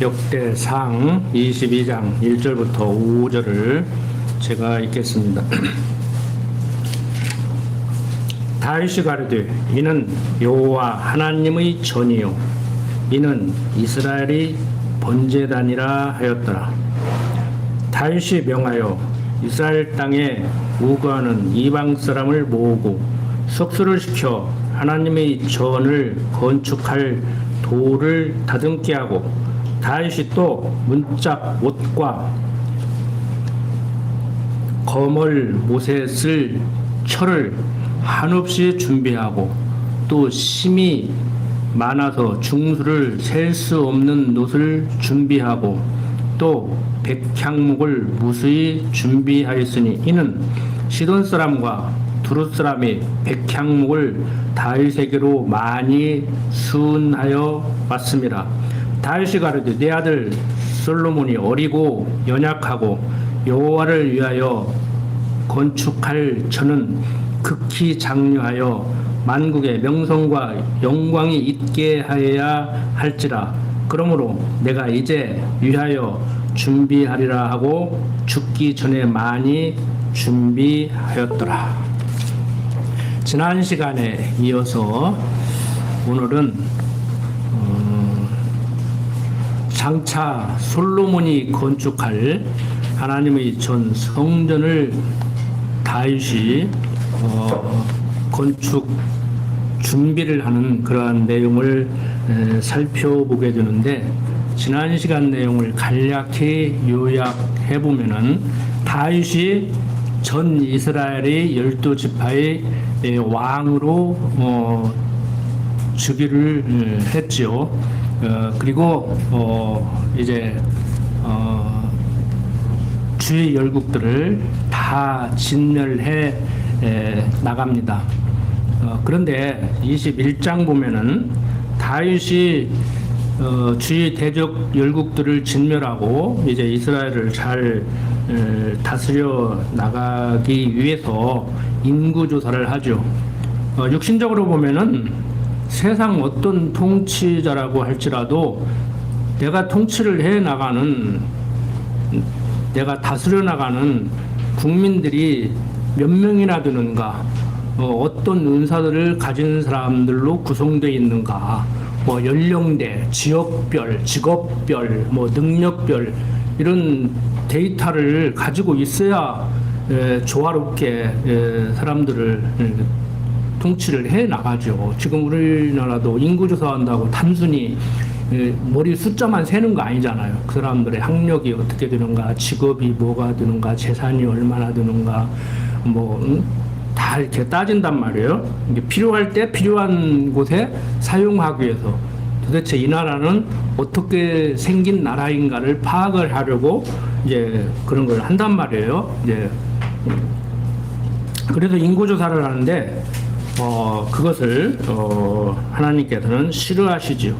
역대상 22장 1절부터 5절을 제가 읽겠습니다. 다윗이 가로되 이는 여호와 하나님의 전이요 이는 이스라엘의 번제단이라 하였더라. 다윗이 명하여 이스라엘 땅에 우거하는 이방 사람을 모으고 석수를 시켜 하나님의 전을 건축할 돌을 다듬게 하고, 다윗이 또 문짝 옷과 거멀 못에 쓸 철을 한없이 준비하고, 또 심이 많아서 중수를 셀 수 없는 놋을 준비하고, 또 백향목을 무수히 준비하였으니 이는 시돈 사람과 두룻 사람이 백향목을 다윗에게로 많이 수운하여 왔습니다. 다윗이 가로되 내 아들 솔로몬이 어리고 연약하고 여호와를 위하여 건축할 전은 극히 장려하여 만국의 명성과 영광이 있게 하여야 할지라. 그러므로 내가 이제 위하여 준비하리라 하고 죽기 전에 많이 준비하였더라. 지난 시간에 이어서 오늘은 장차 솔로몬이 건축할 하나님의 전 성전을 다윗이 건축 준비를 하는 그러한 내용을 살펴보게 되는데, 지난 시간 내용을 간략히 요약해 보면은 다윗이 전 이스라엘의 12지파의 왕으로 즉위를 했지요. 그리고 이제 주의 열국들을 다 진멸해 나갑니다. 그런데 21장 보면은 다윗이 주의 대적 열국들을 진멸하고 이제 이스라엘을 잘 다스려 나가기 위해서 인구조사를 하죠. 육신적으로 보면은 세상 어떤 통치자라고 할지라도 내가 통치를 해 나가는, 내가 다스려 나가는 국민들이 몇 명이나 되는가, 어떤 은사들을 가진 사람들로 구성되어 있는가, 뭐 연령대, 지역별, 직업별, 뭐 능력별 이런 데이터를 가지고 있어야 조화롭게 사람들을 통치를 해 나가죠. 지금 우리나라도 인구조사한다고 단순히 머리 숫자만 세는 거 아니잖아요. 그 사람들의 학력이 어떻게 되는가, 직업이 뭐가 되는가, 재산이 얼마나 되는가, 다 이렇게 따진단 말이에요. 이게 필요할 때 필요한 곳에 사용하기 위해서 도대체 이 나라는 어떻게 생긴 나라인가를 파악을 하려고 이제 그런 걸 한단 말이에요. 이제 그래서 인구조사를 하는데 그것을 하나님께서는 싫어하시지요.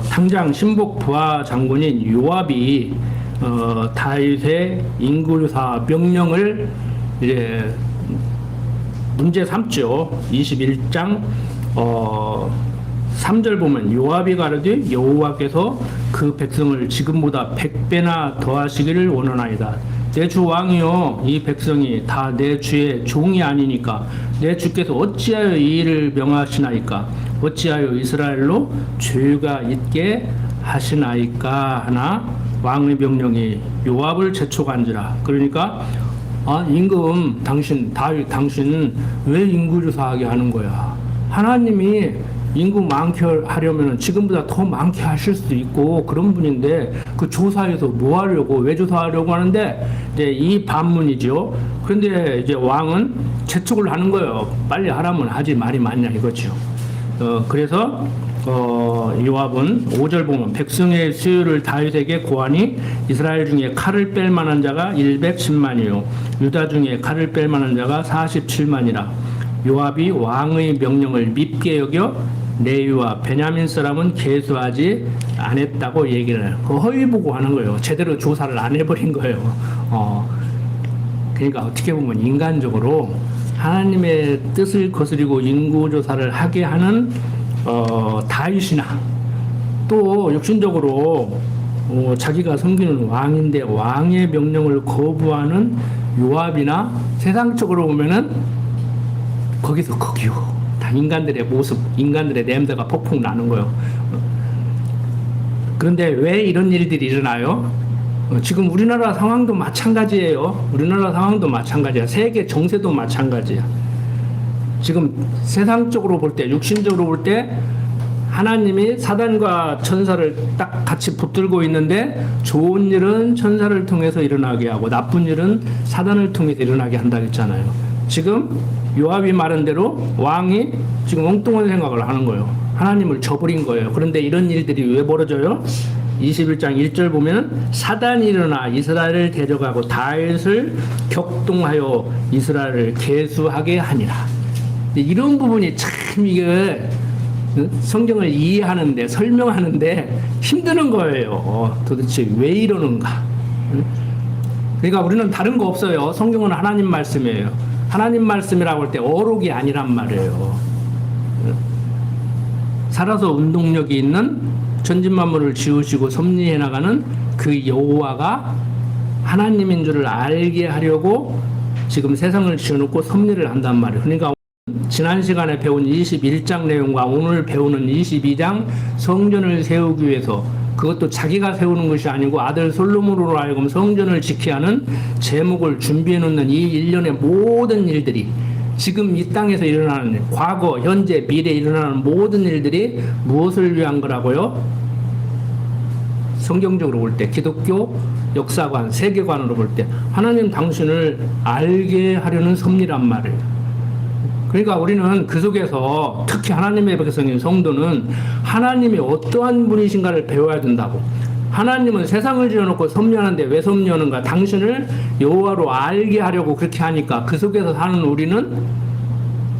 당장 신복 부하 장군인 요압이 다윗의 인구조사 명령을 이제 문제 삼죠. 21장 3절 보면 요압이 가로되 여호와께서 그 백성을 지금보다 100배나 더하시기를 원하나이다. 내 주 왕이여, 이 백성이 다 내 주의 종이 아니니까 내 주께서 어찌하여 이 일을 명하시나이까, 어찌하여 이스라엘로 죄가 있게 하시나이까 하나 왕의 명령이 요압을 재촉한지라. 그러니까 임금 다윗 당신 왜 인구조사하게 하는 거야? 하나님이 인구 많게 하려면 지금보다 더 많게 하실 수도 있고 그런 분인데 그 조사해서 뭐 하려고, 왜 조사하려고 하는데 이제 이 반문이죠. 그런데 이제 왕은 재촉을 하는 거예요. 빨리 하라면 하지 말이 많냐 이거죠. 그래서 요압은 5절 보면 백성의 수요를 다윗에게 고하니 이스라엘 중에 칼을 뺄 만한 자가 110만이요 유다 중에 칼을 뺄 만한 자가 47만이라. 요압이 왕의 명령을 밉게 여겨 레위와 베냐민 사람은 계수하지 않았다고 얘기를 해요. 그 허위 보고하는 거예요. 제대로 조사를 안 해버린 거예요. 그러니까 어떻게 보면 인간적으로 하나님의 뜻을 거스리고 인구조사를 하게 하는 다윗이나 또 육신적으로 자기가 섬기는 왕인데 왕의 명령을 거부하는 요압이나 세상적으로 보면은 거기서 거기요. 다 인간들의 모습, 인간들의 냄새가 폭풍 나는 거예요. 그런데 왜 이런 일들이 일어나요? 지금 우리나라 상황도 마찬가지예요. 우리나라 상황도 마찬가지야. 세계 정세도 마찬가지야. 지금 세상적으로 볼 때, 육신적으로 볼 때 하나님이 사단과 천사를 딱 같이 붙들고 있는데 좋은 일은 천사를 통해서 일어나게 하고 나쁜 일은 사단을 통해서 일어나게 한다고 했잖아요. 지금 요압이 말한 대로 왕이 지금 엉뚱한 생각을 하는 거예요. 하나님을 저버린 거예요. 그런데 이런 일들이 왜 벌어져요? 21장 1절 보면 사단이 일어나 이스라엘을 데려가고 다윗을 격동하여 이스라엘을 계수하게 하니라. 이런 부분이 참 이게 성경을 이해하는데 설명하는데 힘드는 거예요. 도대체 왜 이러는가? 그러니까 우리는 다른 거 없어요. 성경은 하나님 말씀이에요. 하나님 말씀이라고 할 때 어록이 아니란 말이에요. 살아서 운동력이 있는 천진만물을 지으시고 섭리해 나가는 그 여호와가 하나님인 줄을 알게 하려고 지금 세상을 지어놓고 섭리를 한단 말이에요. 그러니까 지난 시간에 배운 21장 내용과 오늘 배우는 22장 성전을 세우기 위해서 그것도 자기가 세우는 것이 아니고 아들 솔로몬으로 하여금 성전을 지켜야 하는 제목을 준비해 놓는 이 일련의 모든 일들이 지금 이 땅에서 일어나는 과거, 현재, 미래에 일어나는 모든 일들이 무엇을 위한 거라고요? 성경적으로 볼 때 기독교 역사관, 세계관으로 볼 때 하나님 당신을 알게 하려는 섭리란 말이에요. 그러니까 우리는 그 속에서 특히 하나님의 백성인 성도는 하나님이 어떠한 분이신가를 배워야 된다고. 하나님은 세상을 지어놓고 섭리하는데 왜 섭리하는가? 당신을 여호와로 알게 하려고 그렇게 하니까 그 속에서 사는 우리는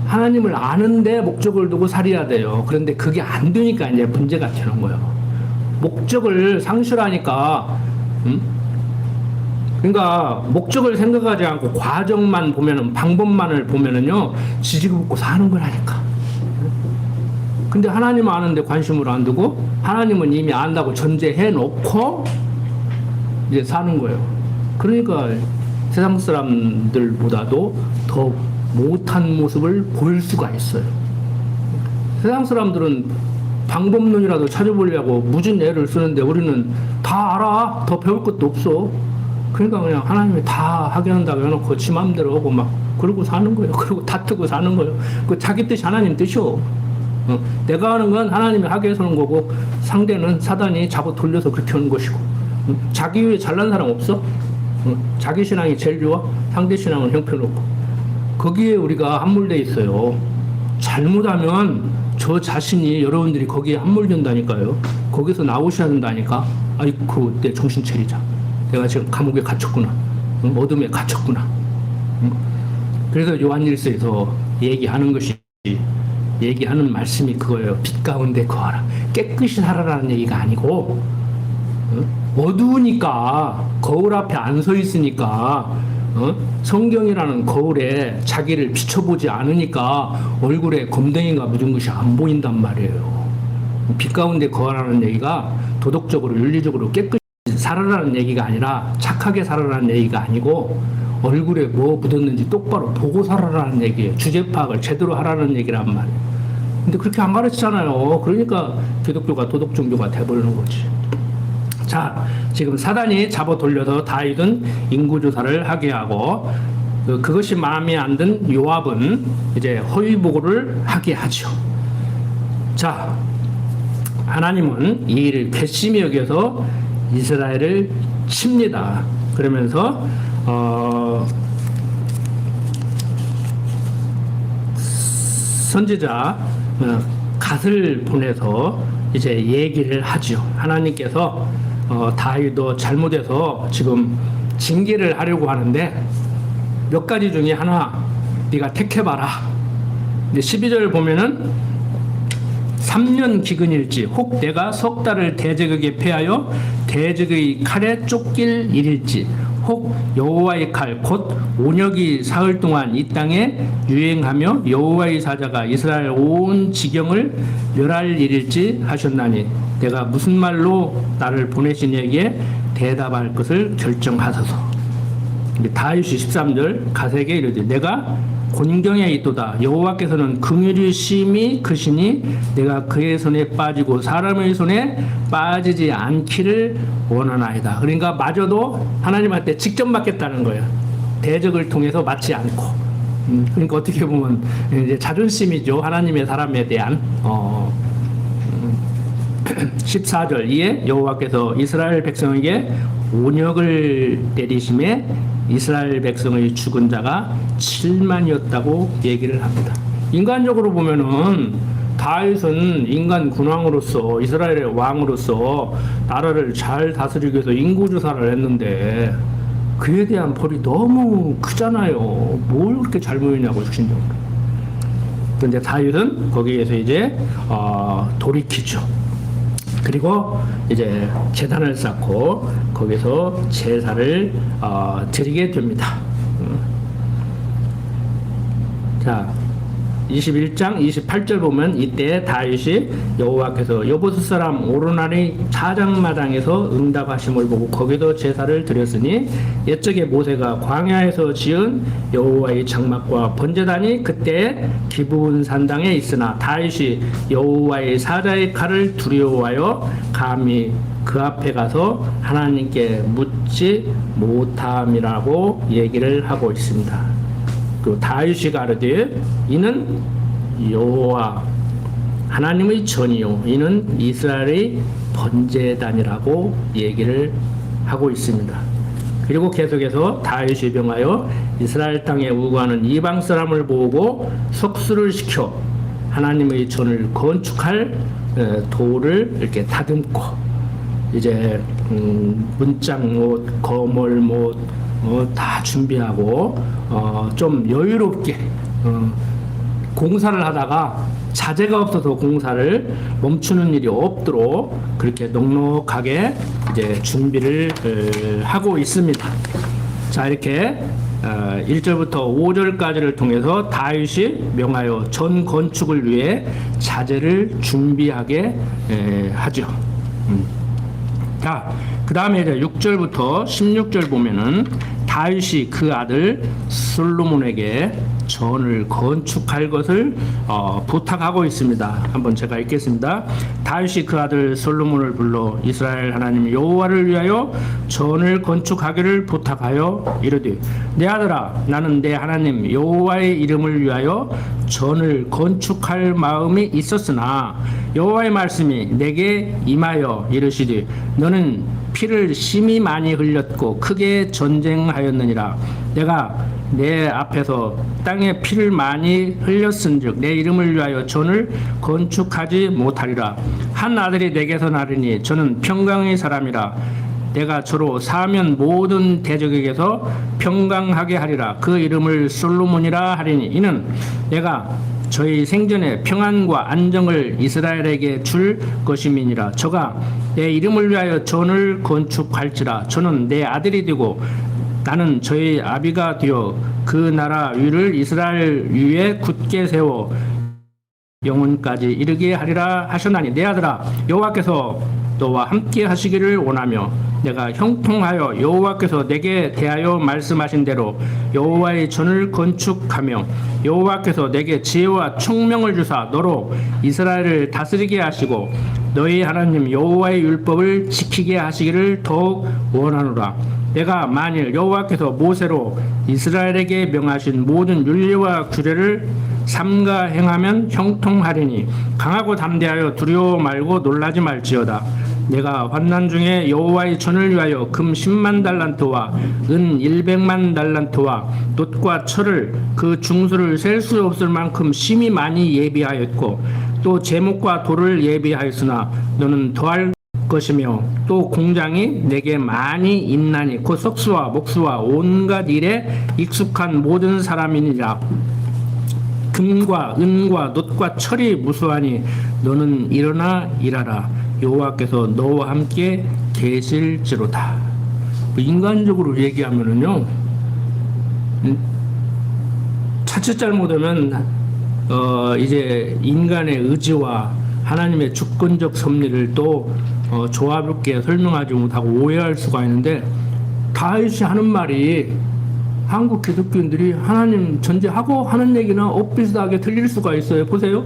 하나님을 아는데 목적을 두고 살아야 돼요. 그런데 그게 안 되니까 이제 문제가 되는 거예요. 목적을 상실하니까 그러니까 목적을 생각하지 않고 과정만 보면은 방법만을 보면은요 지지고 사는 거라니까. 근데 하나님 아는데 관심을 안 두고 하나님은 이미 안다고 전제해 놓고 이제 사는 거예요. 그러니까 세상 사람들보다도 더 못한 모습을 볼 수가 있어요. 세상 사람들은 방법론이라도 찾아보려고 무진 애를 쓰는데 우리는 다 알아. 더 배울 것도 없어. 그러니까 그냥 하나님이 다 하게 한다고 해놓고 지 맘대로 하고 막 그러고 사는 거예요. 그러고 다투고 사는 거예요. 그 자기 뜻이 하나님 뜻이요. 내가 하는 건 하나님이 하게 해서는 거고 상대는 사단이 자꾸 돌려서 그렇게 하는 것이고. 자기 위에 잘난 사람 없어? 자기 신앙이 제일 좋아? 상대 신앙은 형편없고. 거기에 우리가 함몰돼 있어요. 잘못하면 저 자신이 여러분들이 거기에 함몰된다니까요. 거기서 나오셔야 된다니까. 아이고 내 정신 차리자. 내가 지금 감옥에 갇혔구나. 어둠에 갇혔구나. 그래서 요한일서에서 얘기하는 말씀이 그거예요. 빛 가운데 거하라. 깨끗이 살아라는 얘기가 아니고 어두우니까 거울 앞에 안 서 있으니까 성경이라는 거울에 자기를 비춰보지 않으니까 얼굴에 검댕이가 묻은 것이 안 보인단 말이에요. 빛 가운데 거하라는 얘기가 도덕적으로 윤리적으로 깨끗이 살아라는 얘기가 아니라 착하게 살아라는 얘기가 아니고 얼굴에 뭐 묻었는지 똑바로 보고 살아라는 얘기예요. 주제 파악을 제대로 하라는 얘기란 말이에요. 근데 그렇게 안 가르치잖아요. 그러니까 기독교가 도덕 종교가 돼버리는 거지. 자, 지금 사단이 잡아 돌려서 다윗은 인구조사를 하게 하고 그것이 마음에 안 든 요압은 이제 허위보고를 하게 하죠. 자, 하나님은 이 일을 괘씸히 여겨서 이스라엘을 칩니다. 그러면서 선지자 갓을 보내서 이제 얘기를 하죠. 하나님께서 다윗도 잘못해서 지금 징계를 하려고 하는데 몇 가지 중에 하나 네가 택해봐라. 12절 보면은 3년 기근일지 혹 내가 석 달을 대적에게 패하여 대적의 칼에 쫓길 일일지 혹 여호와의 칼 곧 온역이 사흘 동안 이 땅에 유행하며 여호와의 사자가 이스라엘 온 지경을 멸할 일일지 하셨나니 내가 무슨 말로 나를 보내신 이에게 대답할 것을 결정하소서. 다윗이 13절 가세에게 이르되 내가 곤경에 있도다. 여호와께서는 긍휼이 심히 크시니 내가 그의 손에 빠지고 사람의 손에 빠지지 않기를 원하나이다. 그러니까 마저도 하나님한테 직접 맡겠다는 거예요. 대적을 통해서 맞지 않고. 그러니까 어떻게 보면 이제 자존심이죠. 하나님의 사람에 대한 14절 이에 여호와께서 이스라엘 백성에게 온역을 내리심에 이스라엘 백성의 죽은 자가 7만이었다고 얘기를 합니다. 인간적으로 보면은 다윗은 인간 군왕으로서 이스라엘의 왕으로서 나라를 잘 다스리기 위해서 인구조사를 했는데 그에 대한 벌이 너무 크잖아요. 뭘 그렇게 잘못했냐고 주신적으로. 그런데 다윗은 거기에서 이제 돌이키죠. 그리고 이제 제단을 쌓고 거기서 제사를 드리게 됩니다. 자, 21장 28절 보면 이때 다윗이 여호와께서 여보스 사람 오르나의 자장마당에서 응답하심을 보고 거기도 제사를 드렸으니 옛적에 모세가 광야에서 지은 여호와의 장막과 번제단이 그때 기브온 산당에 있으나 다윗이 여호와의 사자의 칼을 두려워하여 감히 그 앞에 가서 하나님께 묻지 못함이라고 얘기를 하고 있습니다. 그 다윗이 가르되 이는 여호와 하나님의 전이요 이는 이스라엘의 번제단이라고 얘기를 하고 있습니다. 그리고 계속해서 다윗이 병하여 이스라엘 땅에 우거하는 이방 사람을 모으고 속수를 시켜 하나님의 전을 건축할 돌을 이렇게 다듬고 이제 문짝못, 거물못 다 준비하고 좀 여유롭게 공사를 하다가 자재가 없어서 공사를 멈추는 일이 없도록 그렇게 넉넉하게 이제 준비를 하고 있습니다. 자, 이렇게 1절부터 5절까지를 통해서 다윗이 명하여 전 건축을 위해 자재를 준비하게 하죠. 자, 그 다음에 이제 6절부터 16절 보면은 다윗이 그 아들 솔로몬에게 전을 건축할 것을 부탁하고 있습니다. 한번 제가 읽겠습니다. 다윗이 그 아들 솔로몬을 불러 이스라엘 하나님 여호와를 위하여 전을 건축하기를 부탁하여 이르되 내 아들아 나는 내 하나님 여호와의 이름을 위하여 전을 건축할 마음이 있었으나 여호와의 말씀이 내게 임하여 이르시되 너는 피를 심히 많이 흘렸고 크게 전쟁하였느니라. 내가 내 앞에서 땅에 피를 많이 흘렸은즉 내 이름을 위하여 전을 건축하지 못하리라. 한 아들이 내게서 나르니 저는 평강의 사람이라. 내가 저로 사면 모든 대적에게서 평강하게 하리라. 그 이름을 솔로몬이라 하리니 이는 내가 저희 생전에 평안과 안정을 이스라엘에게 줄 것임이니라. 저가 내 이름을 위하여 전을 건축할지라. 저는 내 아들이 되고 나는 저희 아비가 되어 그 나라 위를 이스라엘 위에 굳게 세워 영원까지 이르게 하리라 하셨나니 내 아들아 여호와께서 너와 함께 하시기를 원하며 내가 형통하여 여호와께서 내게 대하여 말씀하신 대로 여호와의 전을 건축하며 여호와께서 내게 지혜와 총명을 주사 너로 이스라엘을 다스리게 하시고 너희 하나님 여호와의 율법을 지키게 하시기를 더욱 원하노라. 내가 만일 여호와께서 모세로 이스라엘에게 명하신 모든 율례와 규례를 삼가 행하면 형통하리니 강하고 담대하여 두려워 말고 놀라지 말지어다. 내가 환난 중에 여호와의 전을 위하여 금 10만 달란트와 은 100만 달란트와 놋과 철을 그 중수를 셀 수 없을 만큼 심히 많이 예비하였고 또 제목과 돌을 예비하였으나 너는 더할 것이며 또 공장이 내게 많이 있나니 곧 석수와 목수와 온갖 일에 익숙한 모든 사람이니라. 금과 은과 놋과 철이 무수하니 너는 일어나 일하라. 여호와께서 너와 함께 계실지로다. 인간적으로 얘기하면은요, 자칫 잘못하면 이제 인간의 의지와 하나님의 주권적 섭리를 또 조화롭게 설명하지 못하고 오해할 수가 있는데, 다윗이 하는 말이 한국 기독교인들이 하나님 전제하고 하는 얘기나 엇비슷하게 들릴 수가 있어요. 보세요.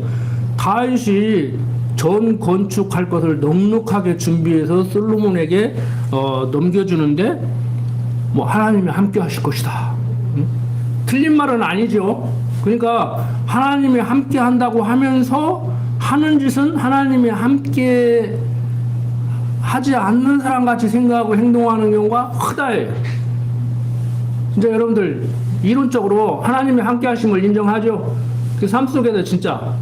다윗이 전 건축할 것을 넉넉하게 준비해서 솔로몬에게 넘겨주는데 뭐 하나님이 함께 하실 것이다. 응? 틀린 말은 아니죠. 그러니까 하나님이 함께 한다고 하면서 하는 짓은 하나님이 함께 하지 않는 사람 같이 생각하고 행동하는 경우가 크다예요. 진짜 여러분들 이론적으로 하나님이 함께 하심을 인정하죠. 그 삶 속에서 진짜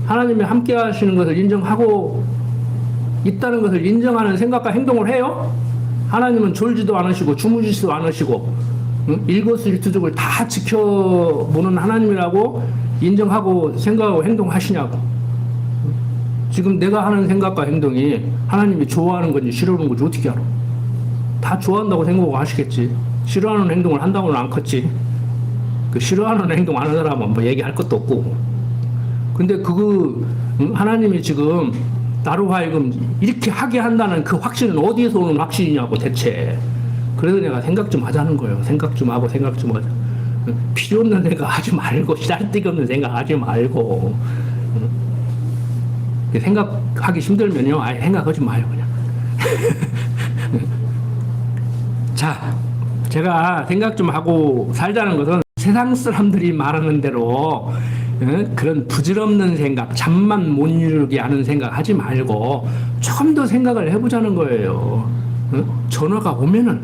하나님이 함께 하시는 것을 인정하고 있다는 것을 인정하는 생각과 행동을 해요. 하나님은 졸지도 않으시고 주무시지도 않으시고 일거수일투족을 다 지켜보는 하나님이라고 인정하고 생각하고 행동하시냐고. 지금 내가 하는 생각과 행동이 하나님이 좋아하는 건지 싫어하는 건지 어떻게 알아? 다 좋아한다고 생각하고 하시겠지. 싫어하는 행동을 한다고는 안 컸지. 그 싫어하는 행동 하는 사람은 뭐 얘기할 것도 없고. 근데 하나님이 지금 나로 하여금 이렇게 하게 한다는 그 확신은 어디에서 오는 확신이냐고 대체. 그래서 내가 생각 좀 하자는 거예요. 생각 좀 하고 생각 좀 하자. 필요 없는 생각 하지 말고 시달데기 없는 생각 하지 말고. 생각하기 힘들면요, 아예 생각하지 마요 그냥. 자, 제가 생각 좀 하고 살자는 것은 세상 사람들이 말하는 대로 그런 부질없는 생각, 잠만 못 이루게 하는 생각 하지 말고 조금 더 생각을 해보자는 거예요. 전화가 오면은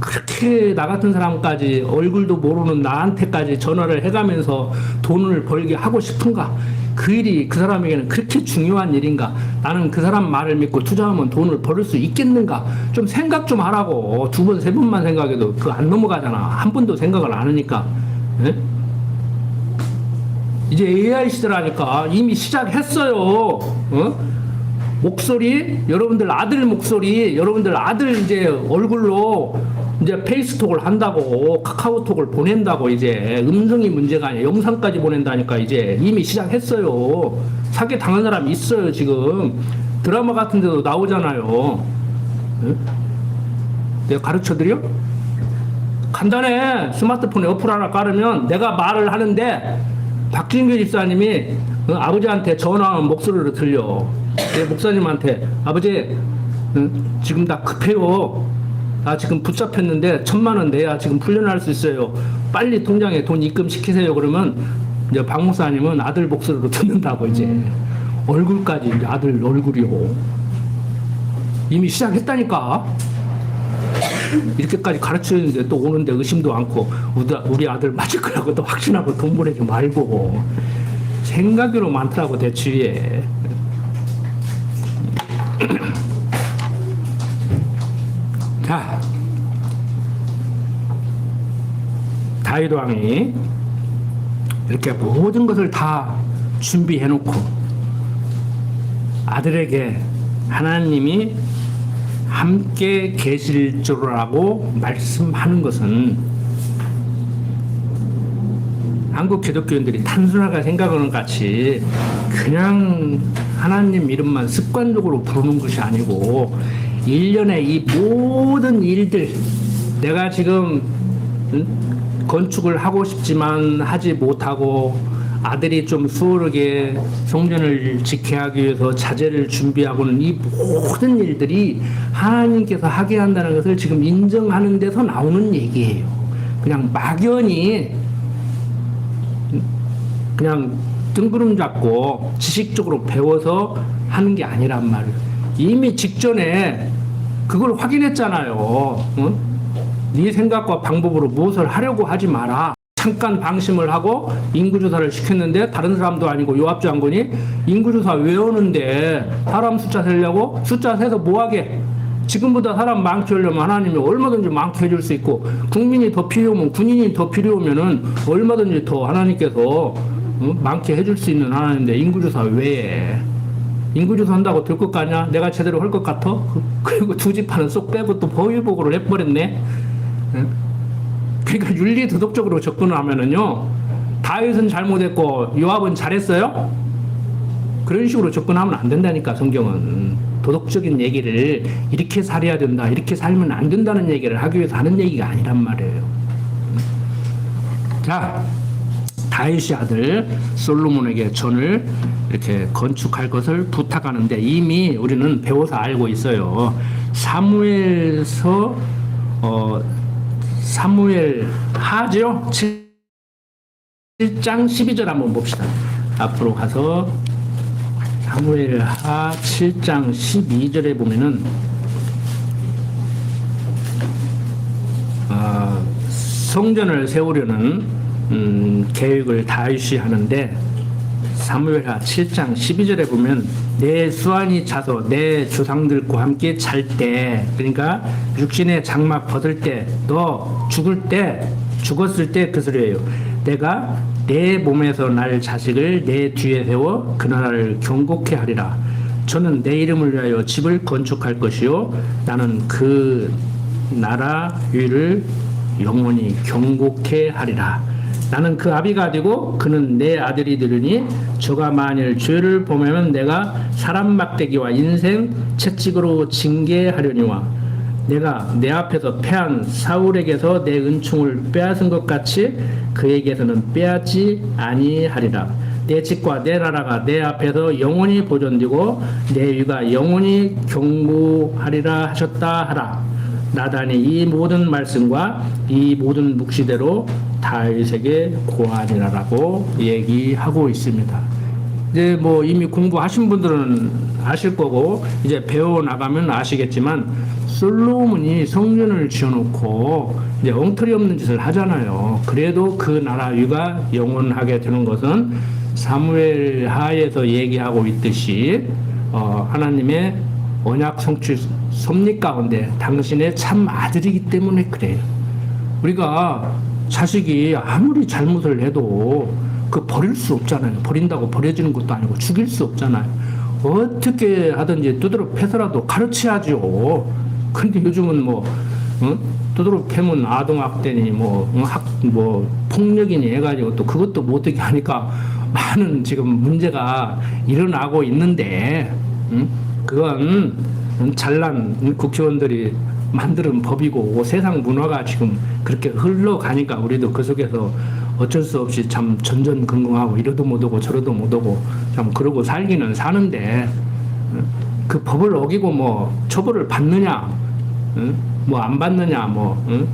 그렇게 나 같은 사람까지 얼굴도 모르는 나한테까지 전화를 해가면서 돈을 벌게 하고 싶은가? 그 일이 그 사람에게는 그렇게 중요한 일인가? 나는 그 사람 말을 믿고 투자하면 돈을 벌을 수 있겠는가? 좀 생각 좀 하라고. 2번, 3번만 생각해도 그거 안 넘어가잖아. 한 번도 생각을 안 하니까. 네? 이제 AI 시대라니까 이미 시작했어요. 목소리, 여러분들 아들 목소리, 여러분들 아들 이제 얼굴로 이제 페이스톡을 한다고, 카카오톡을 보낸다고, 이제 음성이 문제가 아니야. 영상까지 보낸다니까. 이제 이미 시작했어요. 사기 당한 사람 있어요. 지금 드라마 같은 데도 나오잖아요. 내가 가르쳐드려? 간단해. 스마트폰에 어플 하나 깔으면 내가 말을 하는데 박진규 집사님이 아버지한테 전화하는 목소리로 들려. 내 목사님한테, 아버지 지금 나 급해요. 나 지금 붙잡혔는데 1,000,000원 내야 지금 풀려날 수 있어요. 빨리 통장에 돈 입금시키세요. 그러면 이제 박 목사님은 아들 목소리로 듣는다고. 이제 얼굴까지, 이제 아들 얼굴이요. 이미 시작했다니까. 이렇게까지 가르치는데 또 오는데 의심도 않고 우리 아들 맞을 거라고 또 확신하고 돈 보내지 말고. 생각으로 많더라고 내 주위에. 자, 다윗 왕이 이렇게 모든 것을 다 준비해 놓고 아들에게 하나님이 함께 계실 줄라고 말씀하는 것은 한국 기독교인들이 단순하게 생각하는 같이 그냥 하나님 이름만 습관적으로 부르는 것이 아니고, 일련의 이 모든 일들, 내가 지금 건축을 하고 싶지만 하지 못하고, 아들이 좀 수월하게 성전을 지켜야 하기 위해서 자재를 준비하고는 이 모든 일들이 하나님께서 하게 한다는 것을 지금 인정하는 데서 나오는 얘기예요. 그냥 막연히 그냥 뜬구름 잡고 지식적으로 배워서 하는 게 아니란 말이에요. 이미 직전에 그걸 확인했잖아요. 응? 네 생각과 방법으로 무엇을 하려고 하지 마라. 잠깐 방심을 하고 인구조사를 시켰는데 다른 사람도 아니고 요압 장군이 인구조사 외우는데 사람 숫자 세려고? 숫자 세서 뭐하게? 지금보다 사람 많게 하려면 하나님이 얼마든지 많게 해줄 수 있고, 국민이 더 필요하면, 군인이 더 필요하면은 얼마든지 더 하나님께서 많게 해줄 수 있는 하나님인데 인구조사 외에 인구조사 한다고 될 것 같냐? 내가 제대로 할 것 같아? 그리고 두 지파는 쏙 빼고 또 보위복으로 해버렸네. 그러니까 윤리 도덕적으로 접근을 하면은요, 다윗은 잘못했고 요압은 잘했어요? 그런 식으로 접근하면 안 된다니까. 성경은 도덕적인 얘기를 이렇게 살아야 된다, 이렇게 살면 안 된다는 얘기를 하기 위해서 하는 얘기가 아니란 말이에요. 자, 다윗의 아들 솔로몬에게 전을 이렇게 건축할 것을 부탁하는데, 이미 우리는 배워서 알고 있어요. 사무엘서 사무엘 하죠? 7장 12절 한번 봅시다. 앞으로 가서 사무엘 하 7장 12절에 보면은 성전을 세우려는 계획을 다윗이 하는데, 사무엘하 7장 12절에 보면 내 수완이 차서 내 조상들과 함께 잘 때, 그러니까 육신의 장막 벗을 때, 너 죽었을 때 그 소리예요. 내가 내 몸에서 날 자식을 내 뒤에 세워 그 나라를 경고케 하리라. 저는 내 이름을 위하여 집을 건축할 것이요 나는 그 나라 위를 영원히 경고케 하리라. 나는 그 아비가 되고 그는 내 아들이 되리니 저가 만일 죄를 범하면 내가 사람 막대기와 인생 채찍으로 징계하려니와 내가 내 앞에서 패한 사울에게서 내 은총을 빼앗은 것 같이 그에게서는 빼앗지 아니하리라. 내 집과 내 나라가 내 앞에서 영원히 보존되고 내 위가 영원히 경무하리라 하셨다 하라. 나단이 이 모든 말씀과 이 모든 묵시대로 다윗에게 고하니라라고 얘기하고 있습니다. 이제 뭐 이미 공부하신 분들은 아실 거고 이제 배워 나가면 아시겠지만, 솔로몬이 성전을 지어놓고 이제 엉터리 없는 짓을 하잖아요. 그래도 그 나라 위가 영원하게 되는 것은 사무엘 하에서 얘기하고 있듯이 하나님의 언약 성취 섭리 가운데 당신의 참 아들이기 때문에 그래요. 우리가 자식이 아무리 잘못을 해도 그 버릴 수 없잖아요. 버린다고 버려지는 것도 아니고 죽일 수 없잖아요. 어떻게 하든지 두드러 패서라도 가르쳐야죠. 근데 요즘은 뭐 두드러 패면 아동학대니 뭐 폭력이니 해가지고 또 그것도 못하게 하니까 많은 지금 문제가 일어나고 있는데, 그건 잘난 국회의원들이 만드는 법이고 세상 문화가 지금 그렇게 흘러가니까 우리도 그 속에서 어쩔 수 없이 참 전전긍긍하고 이러도 못하고 저러도 못하고 참 그러고 살기는 사는데, 그 법을 어기고 뭐 처벌을 받느냐, 뭐 안 받느냐,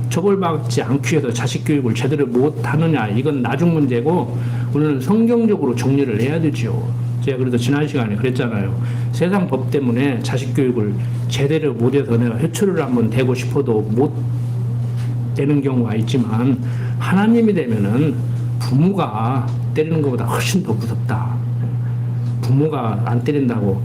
처벌받지 않기 위해서 자식 교육을 제대로 못 하느냐, 이건 나중 문제고 우리는 성경적으로 정리를 해야 되죠. 제가 그래도 지난 시간에 그랬잖아요. 세상 법 때문에 자식 교육을 제대로 못해서 내가 회초리를 한번 대고 싶어도 못 되는 경우가 있지만, 하나님이 되면은 부모가 때리는 것보다 훨씬 더 무섭다. 부모가 안 때린다고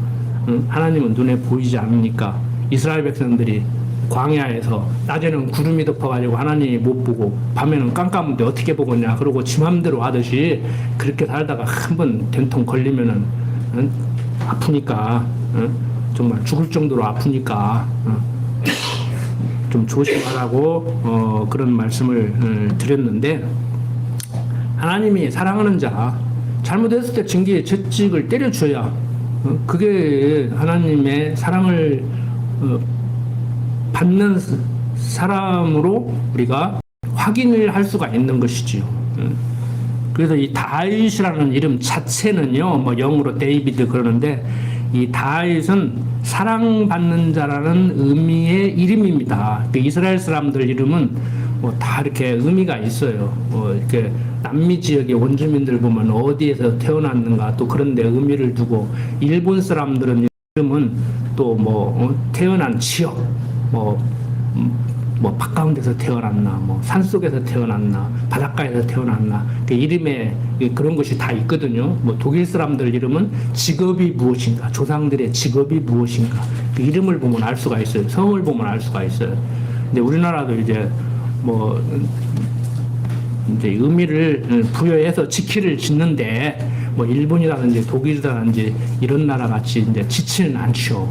하나님은 눈에 보이지 않으니까. 이스라엘 백성들이 광야에서 낮에는 구름이 덮어가지고 하나님이 못 보고 밤에는 깜깜한데 어떻게 보겠냐 그러고 지 맘대로 하듯이 그렇게 살다가 한번 된통 걸리면은 아프니까, 정말 죽을 정도로 아프니까 좀 조심하라고 그런 말씀을 드렸는데, 하나님이 사랑하는 자 잘못했을 때 징계 채찍을 때려줘야 그게 하나님의 사랑을 받는 사람으로 우리가 확인을 할 수가 있는 것이지요. 그래서 이 다윗이라는 이름 자체는요, 뭐 영어로 데이비드 그러는데, 이 다윗은 사랑받는 자라는 의미의 이름입니다. 그 이스라엘 사람들 이름은 뭐 다 이렇게 의미가 있어요. 이렇게 남미 지역의 원주민들 보면 어디에서 태어났는가 또 그런 데 의미를 두고, 일본 사람들은 이름은 또 태어난 지역, 바가운데서 태어났나, 산속에서 태어났나, 바닷가에서 태어났나, 그 이름에 그런 것이 다 있거든요. 독일 사람들 이름은 직업이 무엇인가, 조상들의 직업이 무엇인가, 그 이름을 보면 알 수가 있어요. 성을 보면 알 수가 있어요. 근데 우리나라도 이제 의미를 부여해서 지키를 짓는데, 뭐 일본이라든지 독일이라든지 이런 나라 같이 이제 지치는 않죠.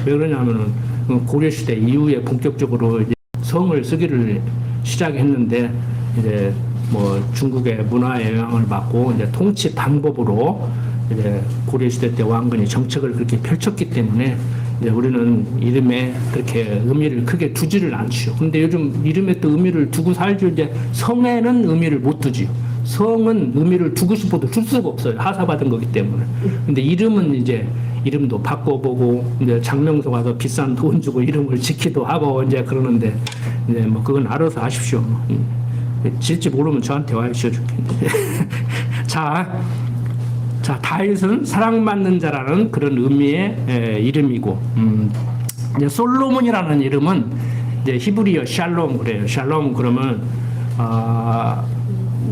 왜 그러냐면은 고려시대 이후에 본격적으로 이제 성을 쓰기를 시작했는데 이제 뭐 중국의 문화의 영향을 받고 이제 통치 방법으로 이제 고려시대 때 왕건이 정책을 그렇게 펼쳤기 때문에 이제 우리는 이름에 그렇게 의미를 크게 두지를 않죠. 근데 요즘 이름에 또 의미를 두고 살죠. 이제 성에는 의미를 못 두지요. 성은 의미를 두고 싶어도 줄 수가 없어요. 하사받은 거기 때문에. 근데 이름은 이제 이름도 바꿔보고 이제 장명소 가서 비싼 돈 주고 이름을 지키도 하고 이제 그러는데 이제 뭐 그건 알아서 하십시오. 질지 모르면 저한테 와요. 지어줄게. 자, 다윗은 사랑받는 자라는 그런 의미의 이름이고, 이제 솔로몬이라는 이름은 이제 히브리어 샬롬 그래요. 샬롬 그러면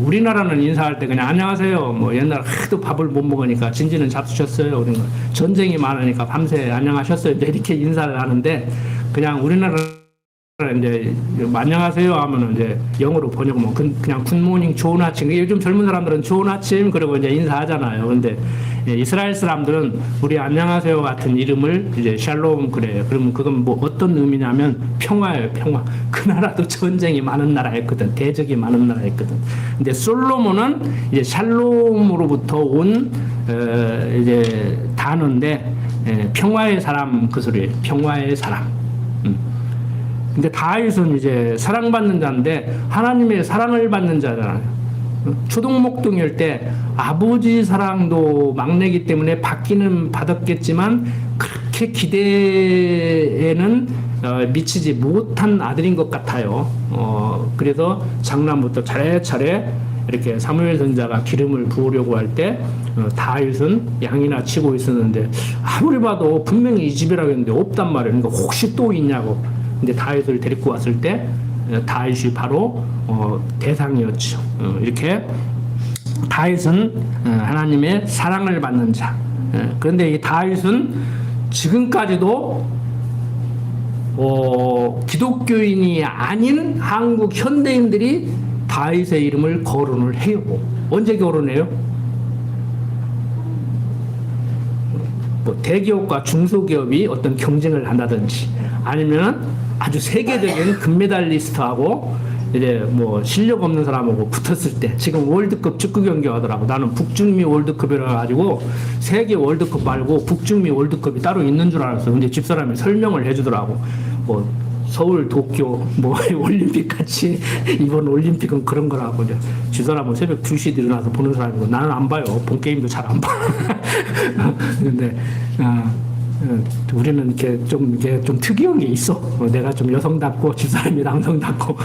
우리나라는 인사할 때 그냥 안녕하세요. 뭐 옛날 하도 밥을 못 먹으니까 진지는 잡수셨어요. 우리는 전쟁이 많으니까 밤새 안녕하셨어요. 이제 이렇게 인사를 하는데 그냥 우리나라 이제 안녕하세요 하면은 이제 영어로 번역하면 그냥 굿모닝 좋은 아침. 요즘 젊은 사람들은 좋은 아침 그러고 이제 인사하잖아요. 근데 이스라엘 사람들은 우리 안녕하세요 같은 이름을 이제 샬롬 그래요. 그러면 그건 뭐 어떤 의미냐면 평화예요. 평화. 그 나라도 전쟁이 많은 나라였거든. 대적이 많은 나라였거든. 근데 솔로몬은 이제 샬롬으로부터 온 이제 단어인데 평화의 사람 그 소리예요. 평화의 사람. 근데 다윗은 이제 사랑받는 자인데 하나님의 사랑을 받는 자잖아요. 초동목동일 때 아버지 사랑도 막내기 때문에 받기는 받았겠지만 그렇게 기대에는 미치지 못한 아들인 것 같아요. 그래서 장남부터 차례차례 이렇게 사무엘 선지자가 기름을 부으려고 할 때 다윗은 양이나 치고 있었는데 아무리 봐도 분명히 이 집이라고 했는데 없단 말이에요. 그러니까 혹시 또 있냐고. 근데 다윗을 데리고 왔을 때 다윗이 바로 대상이었죠. 이렇게 다윗은 하나님의 사랑을 받는 자. 그런데 이 다윗은 지금까지도 기독교인이 아닌 한국 현대인들이 다윗의 이름을 거론을 해요. 언제 거론해요? 뭐 대기업과 중소기업이 어떤 경쟁을 한다든지 아니면 아주 세계적인 금메달리스트하고 이제 뭐 실력 없는 사람하고 붙었을 때 지금 월드컵 축구 경기 하더라고. 나는 북중미 월드컵이라 가지고 세계 월드컵 말고 북중미 월드컵이 따로 있는 줄 알았어. 근데 집사람이 설명을 해주더라고. 뭐 서울, 도쿄, 뭐 올림픽 같이 이번 올림픽은 그런 거라고. 이제 집사람은 새벽 2시에 일어나서 보는 사람이고 나는 안 봐요. 본 게임도 잘 안 봐. 근데 우리는 이렇게 좀 특이한 게 있어. 내가 좀 여성답고 집사람이 남성답고.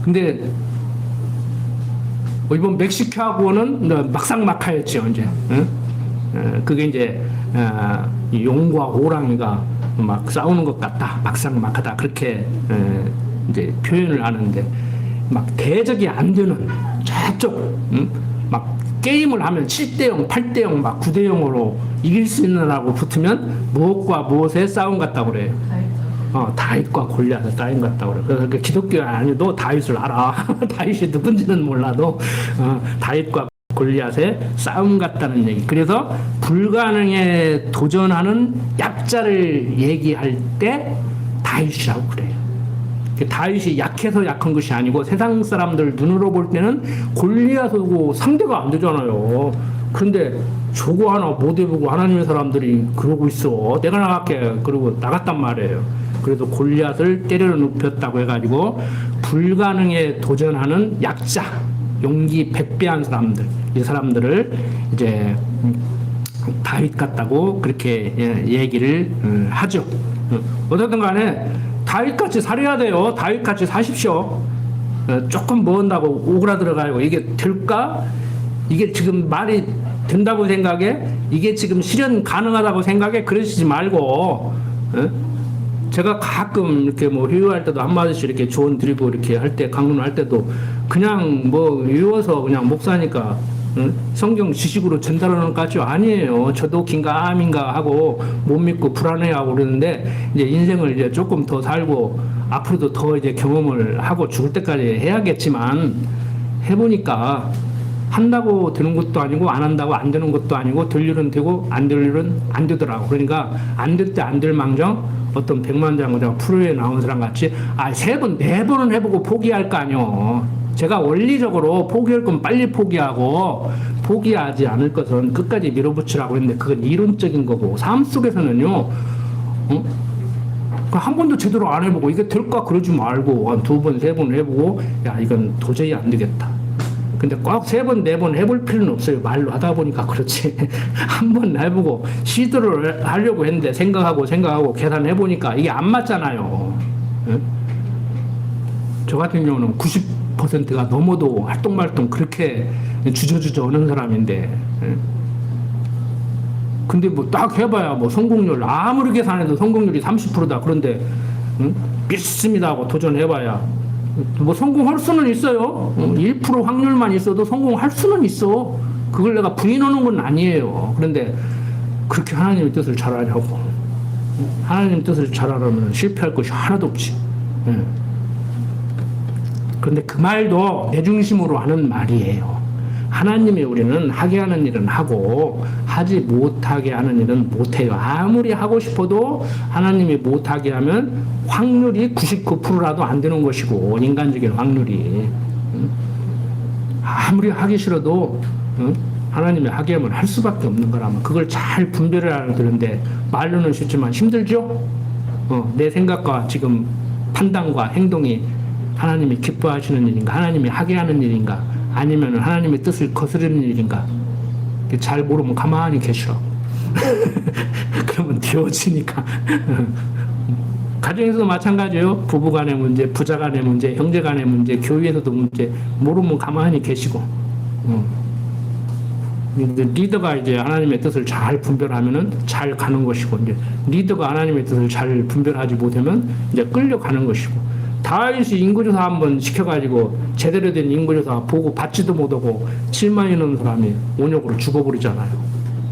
근데 이번 멕시코하고는 막상막하였죠. 이제 그게 이제 용과 호랑이가 막 싸우는 것 같다, 막상막하다 그렇게 이제 표현을 하는데 막 대적이 안 되는 저쪽 막 게임을 하면 7대0, 8대0, 막 9대0으로 이길 수 있느라고 붙으면 무엇과 무엇의 싸움 같다고 그래요. 다윗과 골리앗의 싸움 같다고 그래요. 그래서 그 기독교 아니도 다윗을 알아. 다윗이 누군지는 몰라도 다윗과 골리앗의 싸움 같다는 얘기. 그래서 불가능에 도전하는 약자를 얘기할 때 다윗이라고 그래요. 다윗이 약해서 약한 것이 아니고 세상 사람들 눈으로 볼 때는 골리앗하고 상대가 안 되잖아요. 그런데 저거 하나 못 해보고 하나님의 사람들이 그러고 있어. 내가 나갈게. 그러고 나갔단 말이에요. 그래서 골리앗을 때려 눕혔다고 해가지고 불가능에 도전하는 약자, 용기 백배한 사람들, 이 사람들을 이제 다윗 같다고 그렇게 얘기를 하죠. 어쨌든 간에 다윗같이 살아야 돼요. 다윗같이 사십시오. 조금 모은다고 오그라들어가지고 이게 될까? 이게 지금 말이 된다고 생각해? 이게 지금 실현 가능하다고 생각해? 그러시지 말고 제가 가끔 이렇게 뭐 회의할 때도 한마디씩 이렇게 조언 드리고 이렇게 할 때 강론할 때도 그냥 뭐 외워서 그냥 목사니까 성경 지식으로 전달하는 것까지 아니에요. 저도 긴가민가 하고 못 믿고 불안해하고 그러는데 이제 인생을 이제 조금 더 살고 앞으로도 더 이제 경험을 하고 죽을 때까지 해야겠지만 해보니까 한다고 되는 것도 아니고 안 한다고 안 되는 것도 아니고 될 일은 되고 안 될 일은 안 되더라고. 그러니까 안 될 때 안 될 망정 어떤 백만장者프로에 나온 사람 같이 세 번, 네 번은 해보고 포기할 거 아니요. 제가 원리적으로 포기할 건 빨리 포기하고 포기하지 않을 것은 끝까지 밀어붙이라고 했는데 그건 이론적인 거고 삶 속에서는요. 한 번도 제대로 안 해보고 이게 될까 그러지 말고 한 두 번, 세 번 해보고 야 이건 도저히 안 되겠다. 근데 꼭 세 번, 네 번 해볼 필요는 없어요. 말로 하다 보니까 그렇지. 한 번 해보고 시도를 하려고 했는데 생각하고 계산해보니까 이게 안 맞잖아요. 예? 저 같은 경우는 90%가 넘어도 활동말동 그렇게 주저주저 하는 사람인데 예? 근데 뭐 딱 해봐야 뭐 성공률 아무리 계산해도 성공률이 30%다. 그런데 믿습니다 하고 도전해봐야 뭐 성공할 수는 있어요. 1% 확률만 있어도 성공할 수는 있어. 그걸 내가 부인하는 건 아니에요. 그런데 그렇게 하나님의 뜻을 잘 하냐고. 하나님 뜻을 잘 하려면 실패할 것이 하나도 없지. 그런데 그 말도 내 중심으로 하는 말이에요. 하나님이 우리는 하게 하는 일은 하고 하지 못하게 하는 일은 못해요. 아무리 하고 싶어도 하나님이 못하게 하면 확률이 99%라도 안 되는 것이고 인간적인 확률이 아무리 하기 싫어도 하나님이 하게 하면 할 수밖에 없는 거라면 그걸 잘 분별을 해야 되는데 말로는 쉽지만 힘들죠? 내 생각과 지금 판단과 행동이 하나님이 기뻐하시는 일인가 하나님이 하게 하는 일인가 아니면 하나님의 뜻을 거스르는 일인가 잘 모르면 가만히 계시라고 그러면 되어지니까 가정에서도 마찬가지예요. 부부간의 문제, 부자간의 문제, 형제간의 문제, 교회에서도 문제 모르면 가만히 계시고 리더가 이제 하나님의 뜻을 잘 분별하면은 잘 가는 것이고 이제 리더가 하나님의 뜻을 잘 분별하지 못하면 이제 끌려가는 것이고 다윗이 인구조사 한번 시켜가지고 제대로 된 인구조사 보고 받지도 못하고 7만이 넘는 사람이 온역으로 죽어버리잖아요.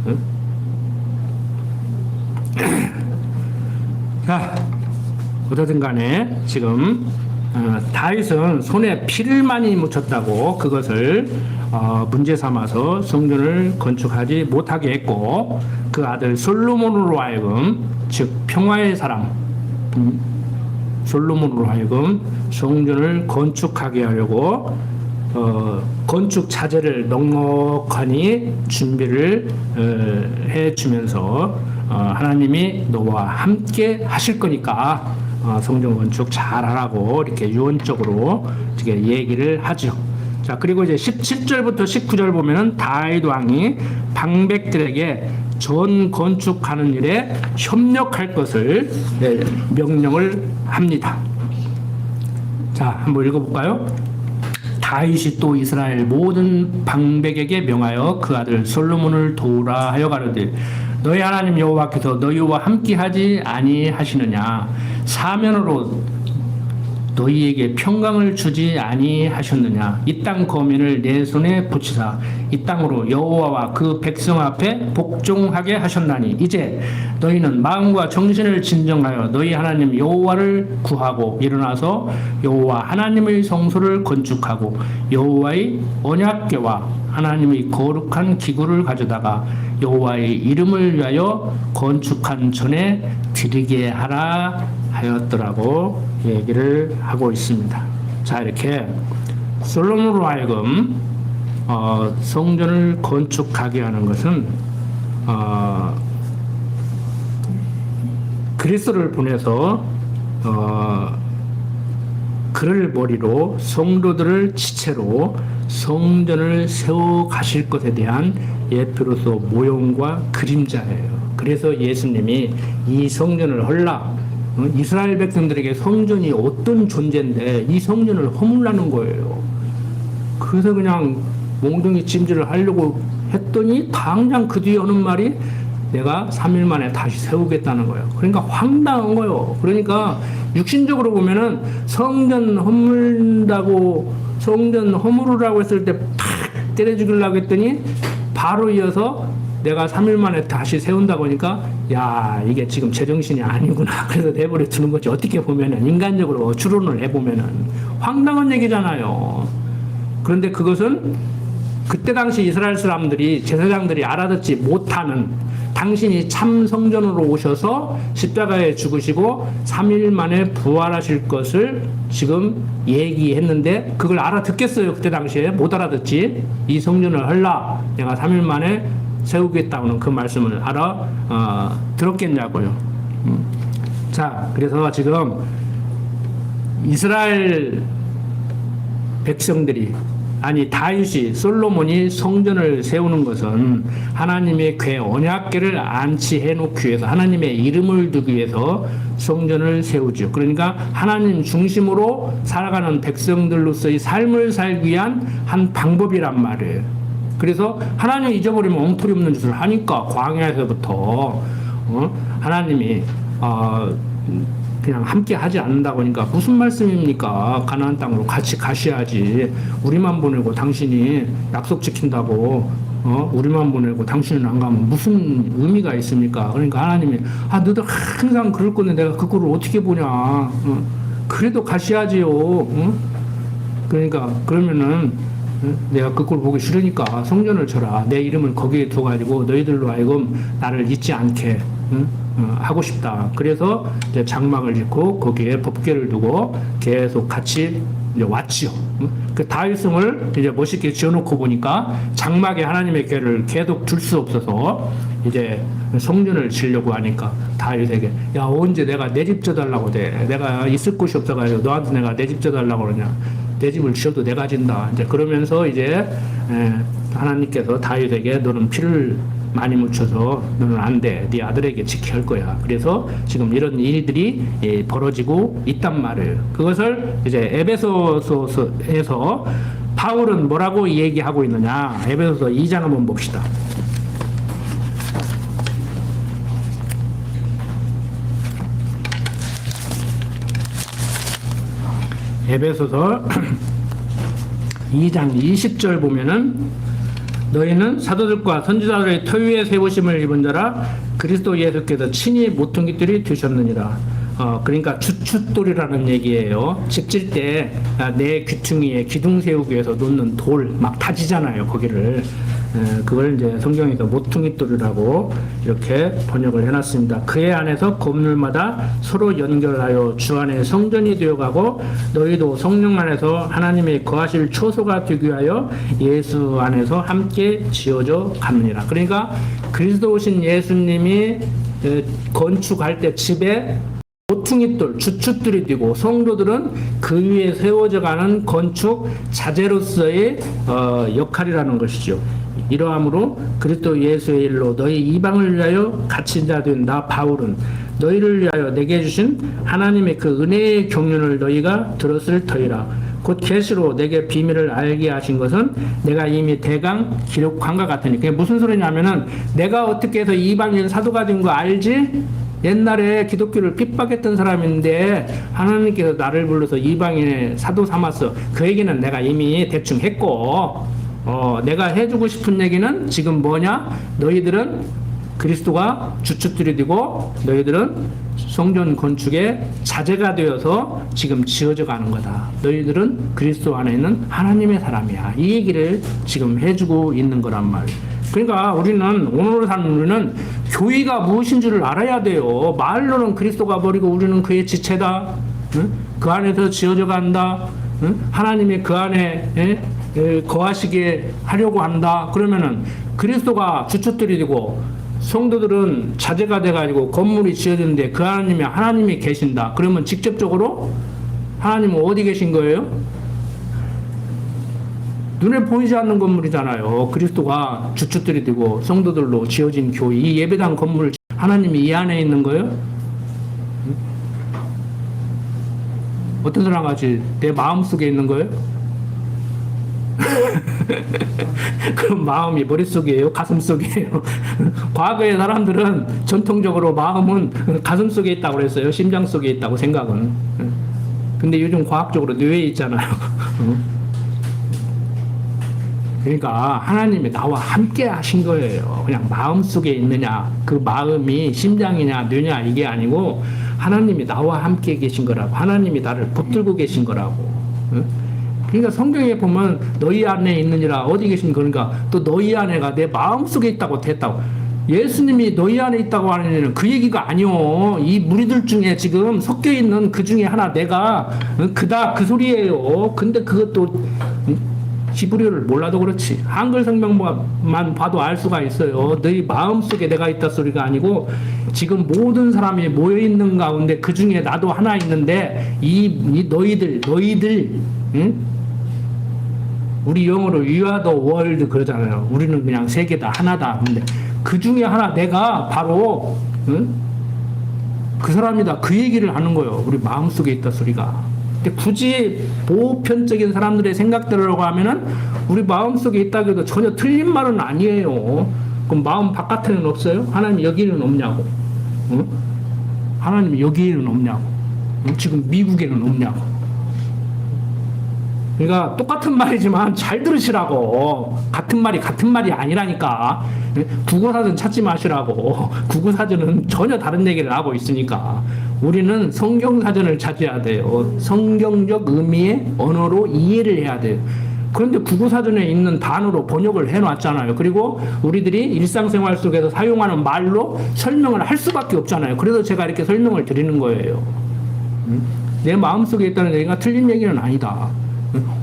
응? 자, 어쨌든 간에 지금 다윗은 손에 피를 많이 묻혔다고 그것을 문제 삼아서 성전을 건축하지 못하게 했고 그 아들 솔로몬으로 하여금 즉 평화의 사람 솔로몬으로 하여금 성전을 건축하게 하려고 건축 자재를 넉넉하니 준비를 해주면서 하나님이 너와 함께 하실 거니까 성전 건축 잘하라고 이렇게 유언적으로 이렇게 얘기를 하죠. 자, 그리고 이제 17절부터 19절 보면은 다윗 왕이 방백들에게 전 건축하는 일에 협력할 것을 명령을 합니다. 자, 한번 읽어볼까요? 다윗이 또 이스라엘 모든 방백에게 명하여 그 아들 솔로몬을 도우라 하여 가로되 너희 하나님 여호와께서 너희와 함께하지 아니하시느냐 사면으로 너희에게 평강을 주지 아니하셨느냐 이 땅 거민을 내 손에 붙이사 이 땅으로 여호와와 그 백성 앞에 복종하게 하셨나니 이제 너희는 마음과 정신을 진정하여 너희 하나님 여호와를 구하고 일어나서 여호와 하나님의 성소를 건축하고 여호와의 언약궤와 하나님의 거룩한 기구를 가져다가 여호와의 이름을 위하여 건축한 전에 드리게 하라 하였더라고 얘기를 하고 있습니다. 자, 이렇게 솔로몬으로 하여금 성전을 건축하게 하는 것은 그리스도를 보내서 그를 머리로 성도들을 지체로 성전을 세워 가실 것에 대한 예표로서 모형과 그림자예요. 그래서 예수님이 이 성전을 헐라 이스라엘 백성들에게 성전이 어떤 존재인데 이 성전을 허물라는 거예요. 그래서 그냥 몽둥이 찜질을 하려고 했더니 당장 그 뒤에 하는 말이 내가 3일 만에 다시 세우겠다는 거예요. 그러니까 황당한 거예요. 그러니까 육신적으로 보면은 성전 허물다고 성전 허물으라고 했을 때 팍 때려 죽이려고 했더니 바로 이어서 내가 3일 만에 다시 세운다고 하니까 야 이게 지금 제정신이 아니구나 그래서 내버려 두는 거지. 어떻게 보면은 인간적으로 추론을 해보면은 황당한 얘기잖아요. 그런데 그것은 그때 당시 이스라엘 사람들이 제사장들이 알아듣지 못하는 당신이 참 성전으로 오셔서 십자가에 죽으시고 3일 만에 부활하실 것을 지금 얘기했는데 그걸 알아듣겠어요? 그때 당시에 못 알아듣지. 이 성전을 헐라 내가 3일 만에 세우겠다는 그 말씀을 들었겠냐고요. 자, 그래서 지금 이스라엘 백성들이 다윗이 솔로몬이 성전을 세우는 것은 하나님의 궤 언약궤를 안치해 놓기 위해서 하나님의 이름을 두기 위해서 성전을 세우죠. 그러니까 하나님 중심으로 살아가는 백성들로서의 삶을 살기 위한 한 방법이란 말이에요. 그래서 하나님 잊어버리면 엉터리 없는 짓을 하니까 광야에서부터 하나님이 그냥 함께 하지 않는다고 하니까 무슨 말씀입니까? 가나안 땅으로 같이 가셔야지. 우리만 보내고 당신이 약속 지킨다고 우리만 보내고 당신은 안 가면 무슨 의미가 있습니까? 그러니까 하나님이 너들 항상 그럴 건데 내가 그거를 어떻게 보냐. 그래도 가셔야지요. 그러니까 그러면은 내가 그걸 보기 싫으니까 성전을 쳐라. 내 이름을 거기에 둬가지고 너희들로 하여금 나를 잊지 않게 하고 싶다. 그래서 이제 장막을 짓고 거기에 법궤를 두고 계속 같이 이제 왔지요. 그 다윗성을 이제 멋있게 지어놓고 보니까 장막에 하나님의 궤를 계속 둘 수 없어서 이제 성전을 지려고 하니까 다윗에게 야 언제 내가 내 집 져달라고 돼. 내가 있을 곳이 없어가지고 너한테 내가 내 집 져달라고 그러냐. 내 집을 지어도 내가 진다. 이제 그러면서 이제 하나님께서 다윗에게 너는 피를 많이 묻혀서 너는 안 돼. 네 아들에게 지켜야 할 거야. 그래서 지금 이런 일들이 벌어지고 있단 말이에요. 그것을 이제 에베소서에서 바울은 뭐라고 얘기하고 있느냐. 에베소서 2장 한번 봅시다. 에베소서 2장 20절 보면은 너희는 사도들과 선지자들의 터위에 세우심을 입은 자라 그리스도 예수께서 친히 모퉁이들이 되셨느니라. 그러니까 주춧돌이라는 얘기예요. 집 질 때 내 귀퉁이에 기둥 세우기 위해서 놓는 돌 막 다지잖아요. 거기를 그걸 이제 성경에서 모퉁이돌이라고 이렇게 번역을 해놨습니다. 그의 안에서 건물마다 서로 연결하여 주 안에 성전이 되어가고 너희도 성령 안에서 하나님의 거하실 초소가 되기 위하여 예수 안에서 함께 지어져 가느니라. 그러니까 그리스도 오신 예수님이 건축할 때 집에 모퉁이돌, 주춧돌이 되고 성도들은 그 위에 세워져 가는 건축 자재로서의 역할이라는 것이죠. 이러함으로 그리스도 예수의 일로 너희 이방을 위하여 갇힌 자 된 나 바울은 너희를 위하여 내게 주신 하나님의 그 은혜의 경륜을 너희가 들었을 터이라. 곧 계시로 내게 비밀을 알게 하신 것은 내가 이미 대강 기록한 것 같으니. 그게 무슨 소리냐면은 내가 어떻게 해서 이방인 사도가 된 거 알지? 옛날에 기독교를 핍박했던 사람인데 하나님께서 나를 불러서 이방인의 사도 삼았어. 그 얘기는 내가 이미 대충 했고 내가 해주고 싶은 얘기는 지금 뭐냐? 너희들은 그리스도가 주춧돌이 되고 너희들은 성전 건축의 자재가 되어서 지금 지어져 가는 거다. 너희들은 그리스도 안에 있는 하나님의 사람이야. 이 얘기를 지금 해주고 있는 거란 말이에요. 그러니까 우리는 오늘로 사는 우리는 교회가 무엇인 줄을 알아야 돼요. 말로는 그리스도가 버리고 우리는 그의 지체다. 응? 그 안에서 지어져 간다. 응? 하나님이 그 안에 거하시게 하려고 한다. 그러면은 그리스도가 주춧돌이 되고 성도들은 자재가 돼가지고 건물이 지어졌는데 그 하나님이 계신다. 그러면 직접적으로 하나님은 어디 계신 거예요? 눈에 보이지 않는 건물이잖아요. 그리스도가 주춧돌이 되고 성도들로 지어진 교회, 이 예배당 건물 하나님이 이 안에 있는 거예요? 어떤 사람 같이 내 마음속에 있는 거예요? 그럼 마음이 머릿속이에요? 가슴속이에요? 과거의 사람들은 전통적으로 마음은 가슴속에 있다고 그랬어요. 심장 속에 있다고 생각은. 근데 요즘 과학적으로 뇌에 있잖아요. 그러니까 하나님이 나와 함께 하신 거예요. 그냥 마음속에 있느냐, 그 마음이 심장이냐 뇌냐 이게 아니고 하나님이 나와 함께 계신 거라고. 하나님이 나를 붙들고 계신 거라고. 그러니까 성경에 보면 너희 안에 있느니라 어디 계신 그러니까 또 너희 안에가 내 마음속에 있다고 됐다고. 예수님이 너희 안에 있다고 하는 얘기는 그 얘기가 아니오. 이 무리들 중에 지금 섞여 있는 그 중에 하나 내가 그다 그 소리예요. 근데 그것도 히브리어를 몰라도 그렇지. 한글 성경만 봐도 알 수가 있어요. 너희 마음속에 내가 있다 소리가 아니고 지금 모든 사람이 모여 있는 가운데 그 중에 나도 하나 있는데 이 너희들 응? 우리 영어로 We are the world 그러잖아요. 우리는 그냥 세계다 하나다. 근데 그 중에 하나 내가 바로 응? 그 사람이다. 그 얘기를 하는 거예요. 우리 마음속에 있다 소리가. 근데 굳이 보편적인 사람들의 생각대로라고 하면은 우리 마음속에 있다고 해도 전혀 틀린 말은 아니에요. 그럼 마음 바깥에는 없어요? 하나님 여기는 없냐고. 응? 하나님 여기에는 없냐고. 응? 지금 미국에는 없냐고. 그러니까 똑같은 말이지만 잘 들으시라고. 같은 말이 아니라니까. 국어사전 찾지 마시라고. 국어사전은 전혀 다른 얘기를 하고 있으니까. 우리는 성경사전을 찾아야 돼요. 성경적 의미의 언어로 이해를 해야 돼요. 그런데 국어사전에 있는 단어로 번역을 해놨잖아요. 그리고 우리들이 일상생활 속에서 사용하는 말로 설명을 할 수밖에 없잖아요. 그래서 제가 이렇게 설명을 드리는 거예요. 내 마음속에 있다는 얘기가 틀린 얘기는 아니다.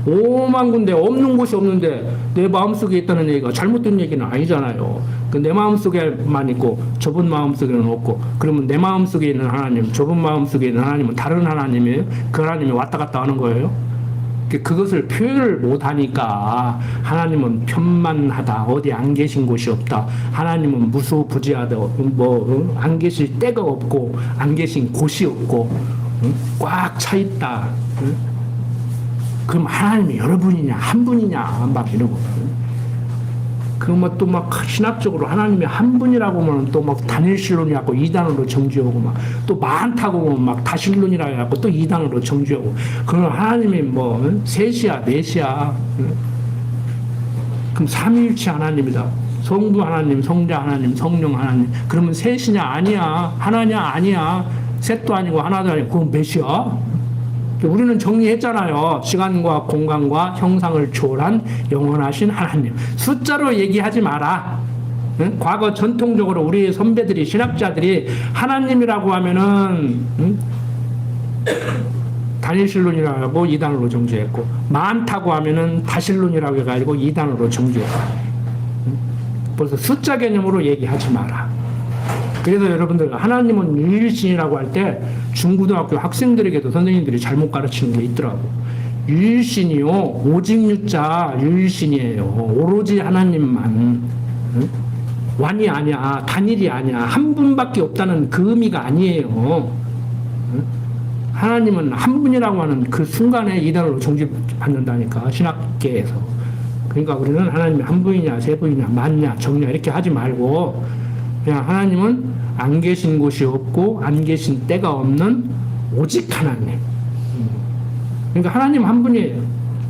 오만 군데 없는 곳이 없는데 내 마음속에 있다는 얘기가 잘못된 얘기는 아니잖아요. 내 마음속에만 있고 좁은 마음속에는 없고 그러면 내 마음속에 있는 하나님, 좁은 마음속에 있는 하나님은 다른 하나님이에요? 그 하나님이 왔다 갔다 하는 거예요? 그것을 표현을 못하니까 하나님은 편만하다, 어디 안 계신 곳이 없다, 하나님은 무소부지하다, 안 계실 때가 없고 안 계신 곳이 없고 꽉 차 있다. 그럼 하나님이 여러 분이냐 한 분이냐 막 이러고 그러면 또 막 신학적으로 하나님이 한 분이라고 하면 또 막 단일신론이라고 이단으로 정죄하고 막 또 많다고 하면 막 다신론이라고 해갖고 또 이단으로 정죄하고 그럼 하나님이 뭐 셋이야 넷이야 그럼 삼위일체 하나님이다. 성부 하나님, 성자 하나님, 성령 하나님. 그러면 셋이냐 아니야 하나냐 아니야 셋도 아니고 하나도 아니고 그럼 몇이야? 우리는 정리했잖아요. 시간과 공간과 형상을 초월한 영원하신 하나님. 숫자로 얘기하지 마라. 응? 과거 전통적으로 우리 선배들이 신학자들이 하나님이라고 하면은 단일신론이라고 하고 이단으로 정죄했고 많다고 하면은 다신론이라고 해가지고 이단으로 정죄했고 벌써 숫자 개념으로 얘기하지 마라. 그래서 여러분들 하나님은 유일신이라고 할 때 중고등학교 학생들에게도 선생님들이 잘못 가르치는 게 있더라고. 유일신이요 오직 유자 유일신이에요. 오로지 하나님만. 응? 완이 아니야 단일이 아니야 한 분밖에 없다는 그 의미가 아니에요. 응? 하나님은 한 분이라고 하는 그 순간에 이단으로 정죄받는다니까 신학계에서. 그러니까 우리는 하나님이 한 분이냐 세 분이냐 많냐 적냐 이렇게 하지 말고 그냥 하나님은 안 계신 곳이 없고 안 계신 때가 없는 오직 하나님. 그러니까 하나님 한 분이에요.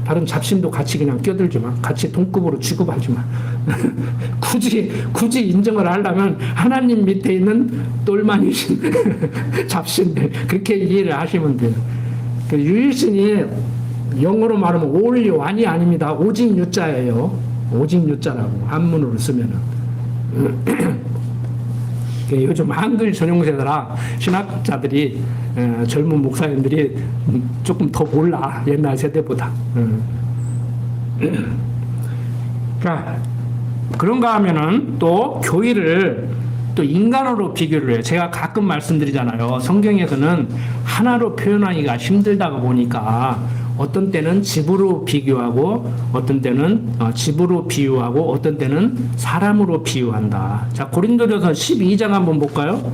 다른 잡신도 같이 그냥 껴들지 마. 같이 동급으로 취급하지 마. 굳이 인정을 하려면 하나님 밑에 있는 똘마니신 잡신들 그렇게 이해를 하시면 돼요. 그 유일신이 영어로 말하면 only one이 아닙니다. 오직 유자예요. 오직 유자라고 한문으로 쓰면은. 요즘 한글 전용 세대라 신학자들이 젊은 목사님들이 조금 더 몰라 옛날 세대보다. 그러니까 그런가 하면은 또 교회를 또 인간으로 비교를 해요. 제가 가끔 말씀드리잖아요. 성경에서는 하나로 표현하기가 힘들다고 보니까 어떤 때는 집으로 비교하고 어떤 때는 집으로 비유하고 어떤 때는 사람으로 비유한다. 자, 고린도전서 12장 한번 볼까요?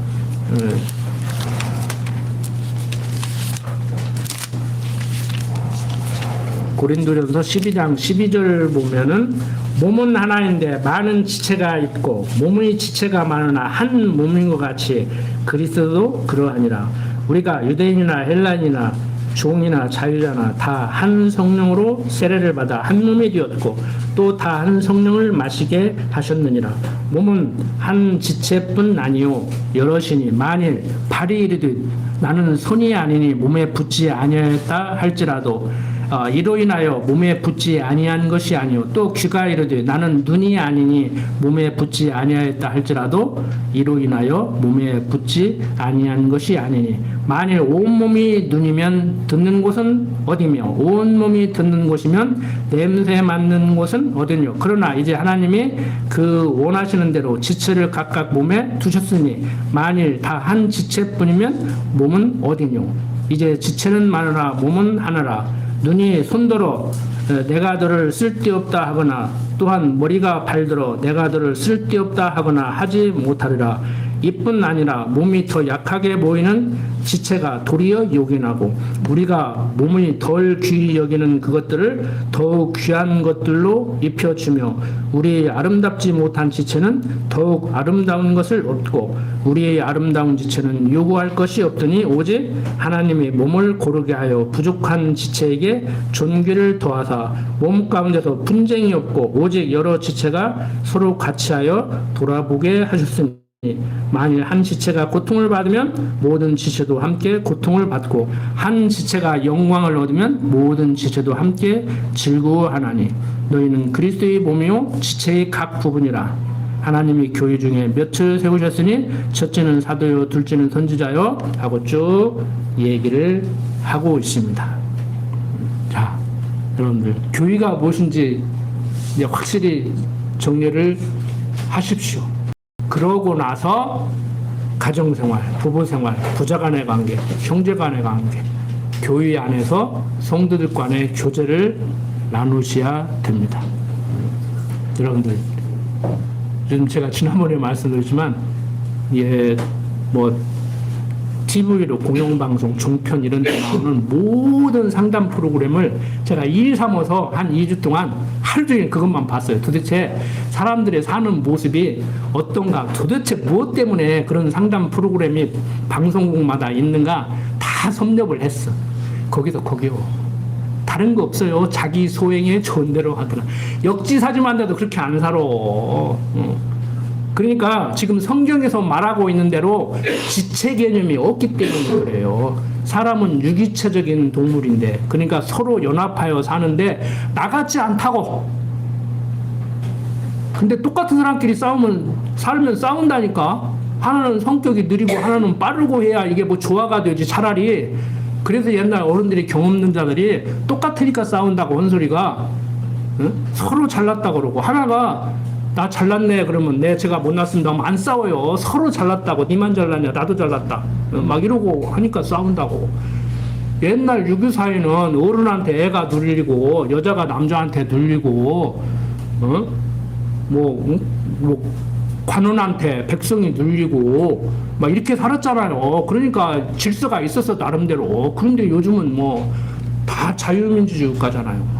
고린도전서 12장 12절 보면은 몸은 하나인데 많은 지체가 있고 몸의 지체가 많으나 한 몸인 것 같이 그리스도도 그러하니라. 우리가 유대인이나 헬라인이나 종이나 자유자나 다 한 성령으로 세례를 받아 한 몸이 되었고 또 다 한 성령을 마시게 하셨느니라. 몸은 한 지체뿐 아니요 여럿이니 만일 발이 이르듯 나는 손이 아니니 몸에 붙지 아니하였다 할지라도 이로 인하여 몸에 붙지 아니한 것이 아니요 또 귀가 이르되 나는 눈이 아니니 몸에 붙지 아니하였다 할지라도 이로 인하여 몸에 붙지 아니한 것이 아니니 만일 온몸이 눈이면 듣는 곳은 어디며 온몸이 듣는 곳이면 냄새 맡는 곳은 어디뇨. 그러나 이제 하나님이 그 원하시는 대로 지체를 각각 몸에 두셨으니 만일 다 한 지체뿐이면 몸은 어디뇨. 이제 지체는 많으나 몸은 하나라. 눈이 손들어 내가 너를 쓸데없다 하거나 또한 머리가 발들어 내가 너를 쓸데없다 하거나 하지 못하리라. 이뿐 아니라 몸이 더 약하게 보이는 지체가 도리어 요긴하고 우리가 몸이 덜 귀히 여기는 그것들을 더욱 귀한 것들로 입혀주며 우리의 아름답지 못한 지체는 더욱 아름다운 것을 얻고 우리의 아름다운 지체는 요구할 것이 없더니 오직 하나님이 몸을 고르게 하여 부족한 지체에게 존귀를 더하사 몸 가운데서 분쟁이 없고 오직 여러 지체가 서로 같이하여 돌아보게 하셨으니 만일 한 지체가 고통을 받으면 모든 지체도 함께 고통을 받고 한 지체가 영광을 얻으면 모든 지체도 함께 즐거워하나니 너희는 그리스도의 몸이요 지체의 각 부분이라. 하나님이 교회 중에 몇을 세우셨으니 첫째는 사도요 둘째는 선지자요 하고 쭉 얘기를 하고 있습니다. 자, 여러분들 교회가 무엇인지 이제 확실히 정리를 하십시오. 그러고 나서 가정생활, 부부생활, 부자간의 관계, 형제간의 관계, 교회 안에서 성도들 간의 교제를 나누셔야 됩니다. 여러분들, 지금 제가 지난번에 말씀드렸지만, TV로 공영방송, 종편 이런 데 나오는 모든 상담 프로그램을 제가 일 삼아서 한 2주 동안 하루 종일 그것만 봤어요. 도대체 사람들의 사는 모습이 어떤가, 도대체 무엇 때문에 그런 상담 프로그램이 방송국마다 있는가 다 섭렵을 했어. 거기서 거기요. 다른 거 없어요. 자기 소행에 좋은 대로 하더라. 역지사지만 해도 그렇게 안 살아. 그러니까 지금 성경에서 말하고 있는 대로 지체 개념이 없기 때문에 그래요. 사람은 유기체적인 동물인데, 그러니까 서로 연합하여 사는데 나같지 않다고. 근데 똑같은 사람끼리 살면 싸운다니까. 하나는 성격이 느리고 하나는 빠르고 해야 이게 뭐 조화가 되지 차라리. 그래서 옛날 어른들이 경험 있는 자들이 똑같으니까 싸운다고 한 소리가, 응? 서로 잘났다고 그러고 하나가 나 잘났네 그러면 제가 못났습니다 하면 안 싸워요. 서로 잘났다고. 니만 잘났냐 나도 잘났다 막 이러고 하니까 싸운다고. 옛날 유교 사회는 어른한테 애가 눌리고 여자가 남자한테 눌리고 관원한테 백성이 눌리고 막 이렇게 살았잖아요. 그러니까 질서가 있었어 나름대로. 그런데 요즘은 다 자유민주주의 국가잖아요.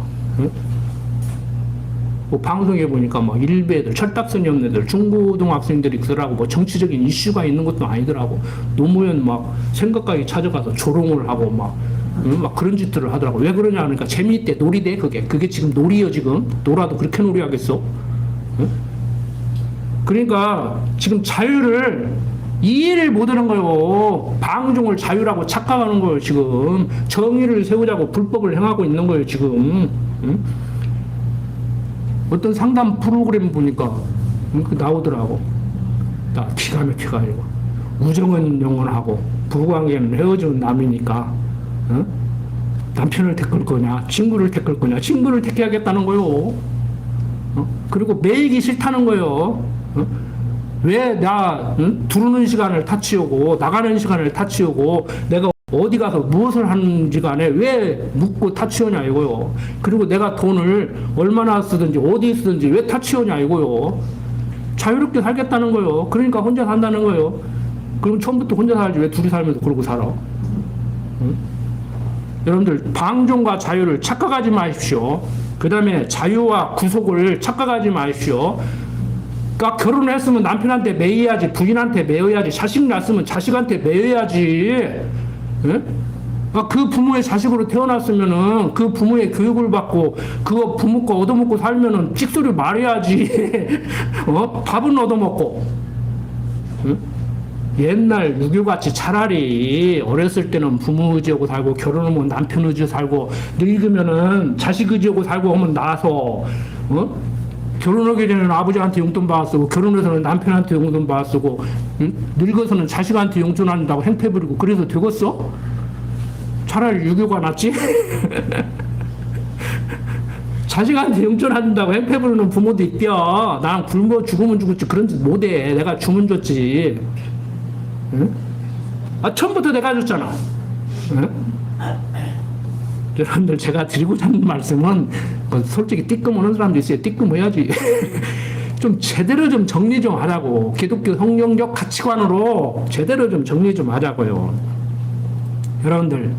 방송에 보니까 일베들, 철딱선이 없는 애들, 중고등학생들이 그러고 정치적인 이슈가 있는 것도 아니더라고. 노무현 생각까지 찾아가서 조롱을 하고 막 그런 짓들을 하더라고. 왜 그러냐 하니까 재미있대. 놀이대 그게 지금 놀이요. 지금 놀아도 그렇게 놀이하겠어? 그러니까 지금 자유를 이해를 못하는 거예요. 방종을 자유라고 착각하는 거예요. 지금 정의를 세우자고 불법을 행하고 있는 거예요. 지금. 어떤 상담 프로그램 보니까 나오더라고. 나 기가 막혀가지고 우정은 영원하고 부부관계는 헤어진 남이니까 남편을 택할 거냐 친구를 택할 거냐. 친구를 택해야겠다는 거요. 그리고 매이기 싫다는 거요. 왜 나 들어오는 시간을 타치우고 나가는 시간을 타치우고 내가 어디 가서 무엇을 하는지 간에 왜 묻고 타치우냐 이거요. 그리고 내가 돈을 얼마나 쓰든지 어디 쓰든지 왜 타치우냐 이거요. 자유롭게 살겠다는 거요. 그러니까 혼자 산다는 거요. 그럼 처음부터 혼자 살지 왜 둘이 살면서 그러고 살아? 여러분들 방종과 자유를 착각하지 마십시오. 그 다음에 자유와 구속을 착각하지 마십시오. 그러니까 결혼을 했으면 남편한테 매여야지, 부인한테 매여야지, 자식 낳았으면 자식한테 매여야지. 예? 그 부모의 자식으로 태어났으면은 그 부모의 교육을 받고 그거 부모 거 얻어먹고 살면은 찍소리 말해야지. 밥은 얻어먹고. 옛날 유교같이 차라리 어렸을 때는 부모 의지하고 살고 결혼하면 남편 의지하고 살고 늙으면은 자식 의지하고 살고 하면 나서 결혼하기 전에는 아버지한테 용돈 받아 쓰고 결혼해서는 남편한테 용돈 받아 쓰고 늙어서는 자식한테 용돈 한다고 행패 부리고 그래서 되겠어? 차라리 유교가 낫지? 자식한테 용돈한다고 행패 부르는 부모도 있대요. 나랑 굶어 죽으면 죽었지 그런 짓 못해. 내가 주문 줬지. 응? 처음부터 내가 줬잖아. 응? 여러분들 제가 드리고자 하는 말씀은 솔직히 띠끔하는 사람도 있어요. 띠끔해야지. 좀 제대로 좀 정리 좀 하자고. 기독교 성경적 가치관으로 제대로 좀 정리 좀 하자고요. 여러분들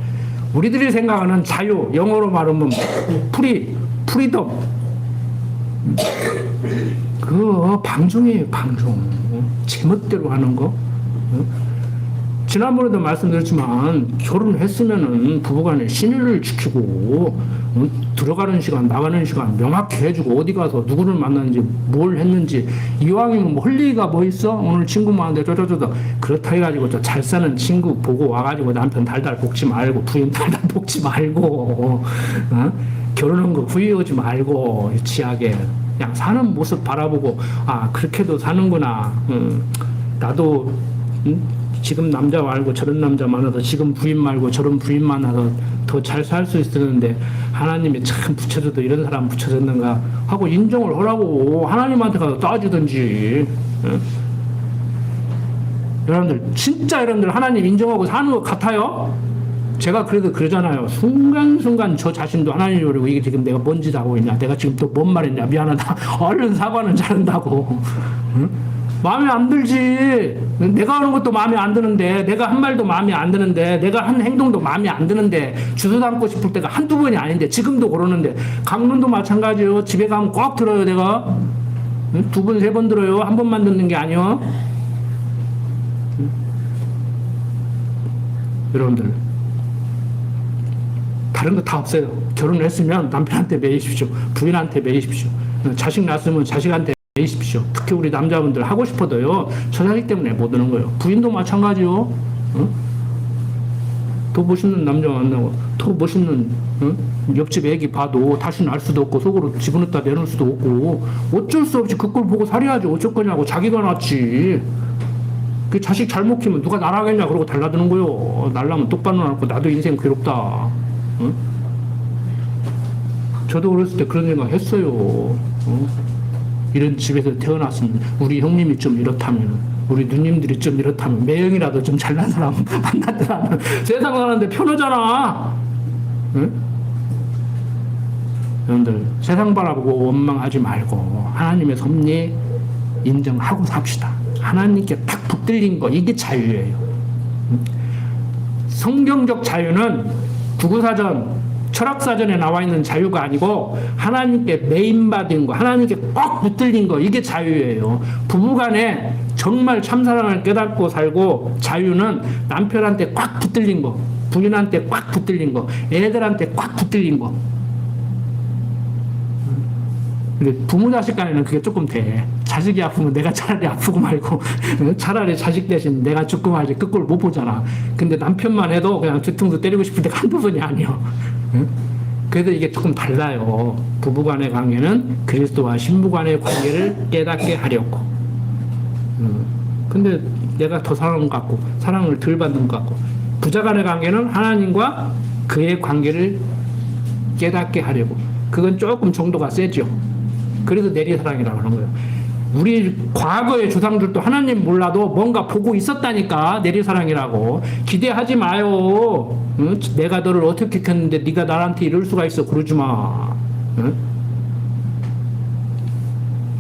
우리들이 생각하는 자유, 영어로 말하면 프리덤. 그거 방종이에요, 방종. 제멋대로 하는 거. 지난번에도 말씀드렸지만 결혼했으면은 부부간에 신의를 지키고 들어가는 시간 나가는 시간 명확히 해주고 어디 가서 누구를 만났는지 뭘 했는지 이왕이면 뭐 헐리가 뭐 있어? 오늘 친구 만났는데 저저저저 그렇다 해가지고 저 잘 사는 친구 보고 와가지고 남편 달달 볶지 말고 부인 달달 볶지 말고 결혼한 거 후회하지 말고 지하게 그냥 사는 모습 바라보고 아 그렇게도 사는구나. 나도 지금 남자 말고 저런 남자 만나서 지금 부인 말고 저런 부인 만나서 더 잘 살 수 있었는데 하나님이 참 붙여줘도 이런 사람 붙여줬는가 하고 인정을 하라고 하나님한테 가서 따지든지. 여러분들 진짜 여러분들 하나님 인정하고 사는 것 같아요? 제가 그래도 그러잖아요. 순간순간 저 자신도 하나님이 그러고 이게 지금 내가 뭔 짓 하고 있냐 내가 지금 또 뭔 말했냐 미안하다 얼른 사과는 잘한다고. 마음에 안 들지. 내가 하는 것도 마음에 안 드는데 내가 한 말도 마음에 안 드는데 내가 한 행동도 마음에 안 드는데 주워 담고 싶을 때가 한두 번이 아닌데 지금도 그러는데 강론도 마찬가지예요. 집에 가면 꼭 들어요. 내가 두 번, 세 번 들어요. 한 번만 듣는 게 아니요. 여러분들 다른 거 다 없어요. 결혼했으면 남편한테 매이십시오. 부인한테 매이십시오. 자식 낳았으면 자식한테 매이십시오. 특히 우리 남자분들 하고 싶어도요. 저 자식 때문에 못 하는 거예요. 부인도 마찬가지요. 더 멋있는 남자 만나고 더 멋있는 옆집 애기 봐도 다시 날 수도 없고 속으로 집어넣다 내놓을 수도 없고 어쩔 수 없이 그걸 보고 살아야죠. 어쩔 거냐고. 자기가 낳지. 그 자식 잘못 키면 누가 날아가겠냐 그러고 달라드는 거요. 날라면 똑바로 낳고 나도 인생 괴롭다. 저도 어렸을 때 그런 생각 했어요. 이런 집에서 태어났으면 우리 형님이 좀 이렇다면 우리 누님들이 좀 이렇다면 매형이라도 좀 잘난 사람 만났더라면 세상 사는데 편하잖아. 응? 여러분들 세상 바라보고 원망하지 말고 하나님의 섭리 인정하고 삽시다. 하나님께 딱 붙들린 거 이게 자유예요. 성경적 자유는 구구사전 철학사전에 나와 있는 자유가 아니고 하나님께 매인받은 거 하나님께 꼭 붙들린 거 이게 자유예요. 부부간에 정말 참사랑을 깨닫고 살고 자유는 남편한테 꽉 붙들린 거 부인한테 꽉 붙들린 거 애들한테 꽉 붙들린 거. 근데 부모 자식 간에는 그게 조금 돼. 자식이 아프면 내가 차라리 아프고 말고 차라리 자식 대신 내가 죽고 말지 그걸 못 보잖아. 근데 남편만 해도 그냥 뒤통수 때리고 싶을 때가 한두 번이 아니야. 그래서 이게 조금 달라요. 부부간의 관계는 그리스도와 신부간의 관계를 깨닫게 하려고. 근데 내가 더 사랑하는 것 같고 사랑을 덜 받는 것 같고 부자간의 관계는 하나님과 그의 관계를 깨닫게 하려고. 그건 조금 정도가 세죠. 그래서 내리사랑이라고 하는 거예요. 우리 과거의 조상들도 하나님 몰라도 뭔가 보고 있었다니까. 내리사랑이라고. 기대하지 마요. 응? 내가 너를 어떻게 켰는데 네가 나한테 이럴 수가 있어. 그러지 마. 응?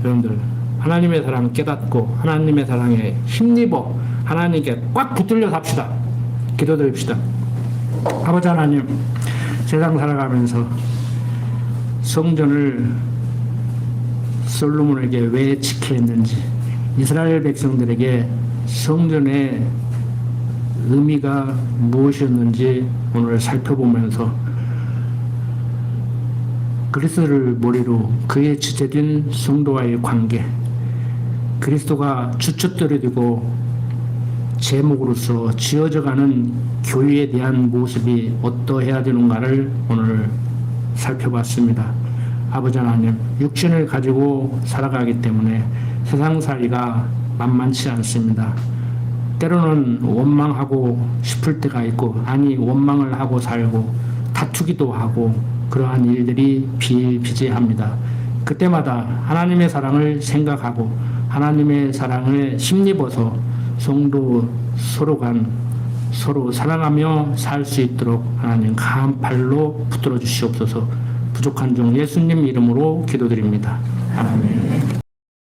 여러분들 하나님의 사랑 깨닫고 하나님의 사랑에 힘입어 하나님께 꽉 붙들려 삽시다. 기도드립시다. 아버지 하나님, 세상 살아가면서 성전을 솔로몬에게 왜 지켜야 했는지, 이스라엘 백성들에게 성전의 의미가 무엇이었는지 오늘 살펴보면서 그리스도를 머리로 그의 지체된 성도와의 관계, 그리스도가 주춧돌이 되고 제목으로서 지어져가는 교회에 대한 모습이 어떠해야 되는가를 오늘 살펴봤습니다. 아버지 하나님, 육신을 가지고 살아가기 때문에 세상살이가 만만치 않습니다. 때로는 원망하고 싶을 때가 있고, 아니 원망을 하고 살고 다투기도 하고 그러한 일들이 비일비재합니다. 그때마다 하나님의 사랑을 생각하고 하나님의 사랑을 힘입어서 성도 서로 사랑하며 살 수 있도록 하나님 강한 팔로 붙들어 주시옵소서. 부족한 종 예수님 이름으로 기도드립니다. 아멘.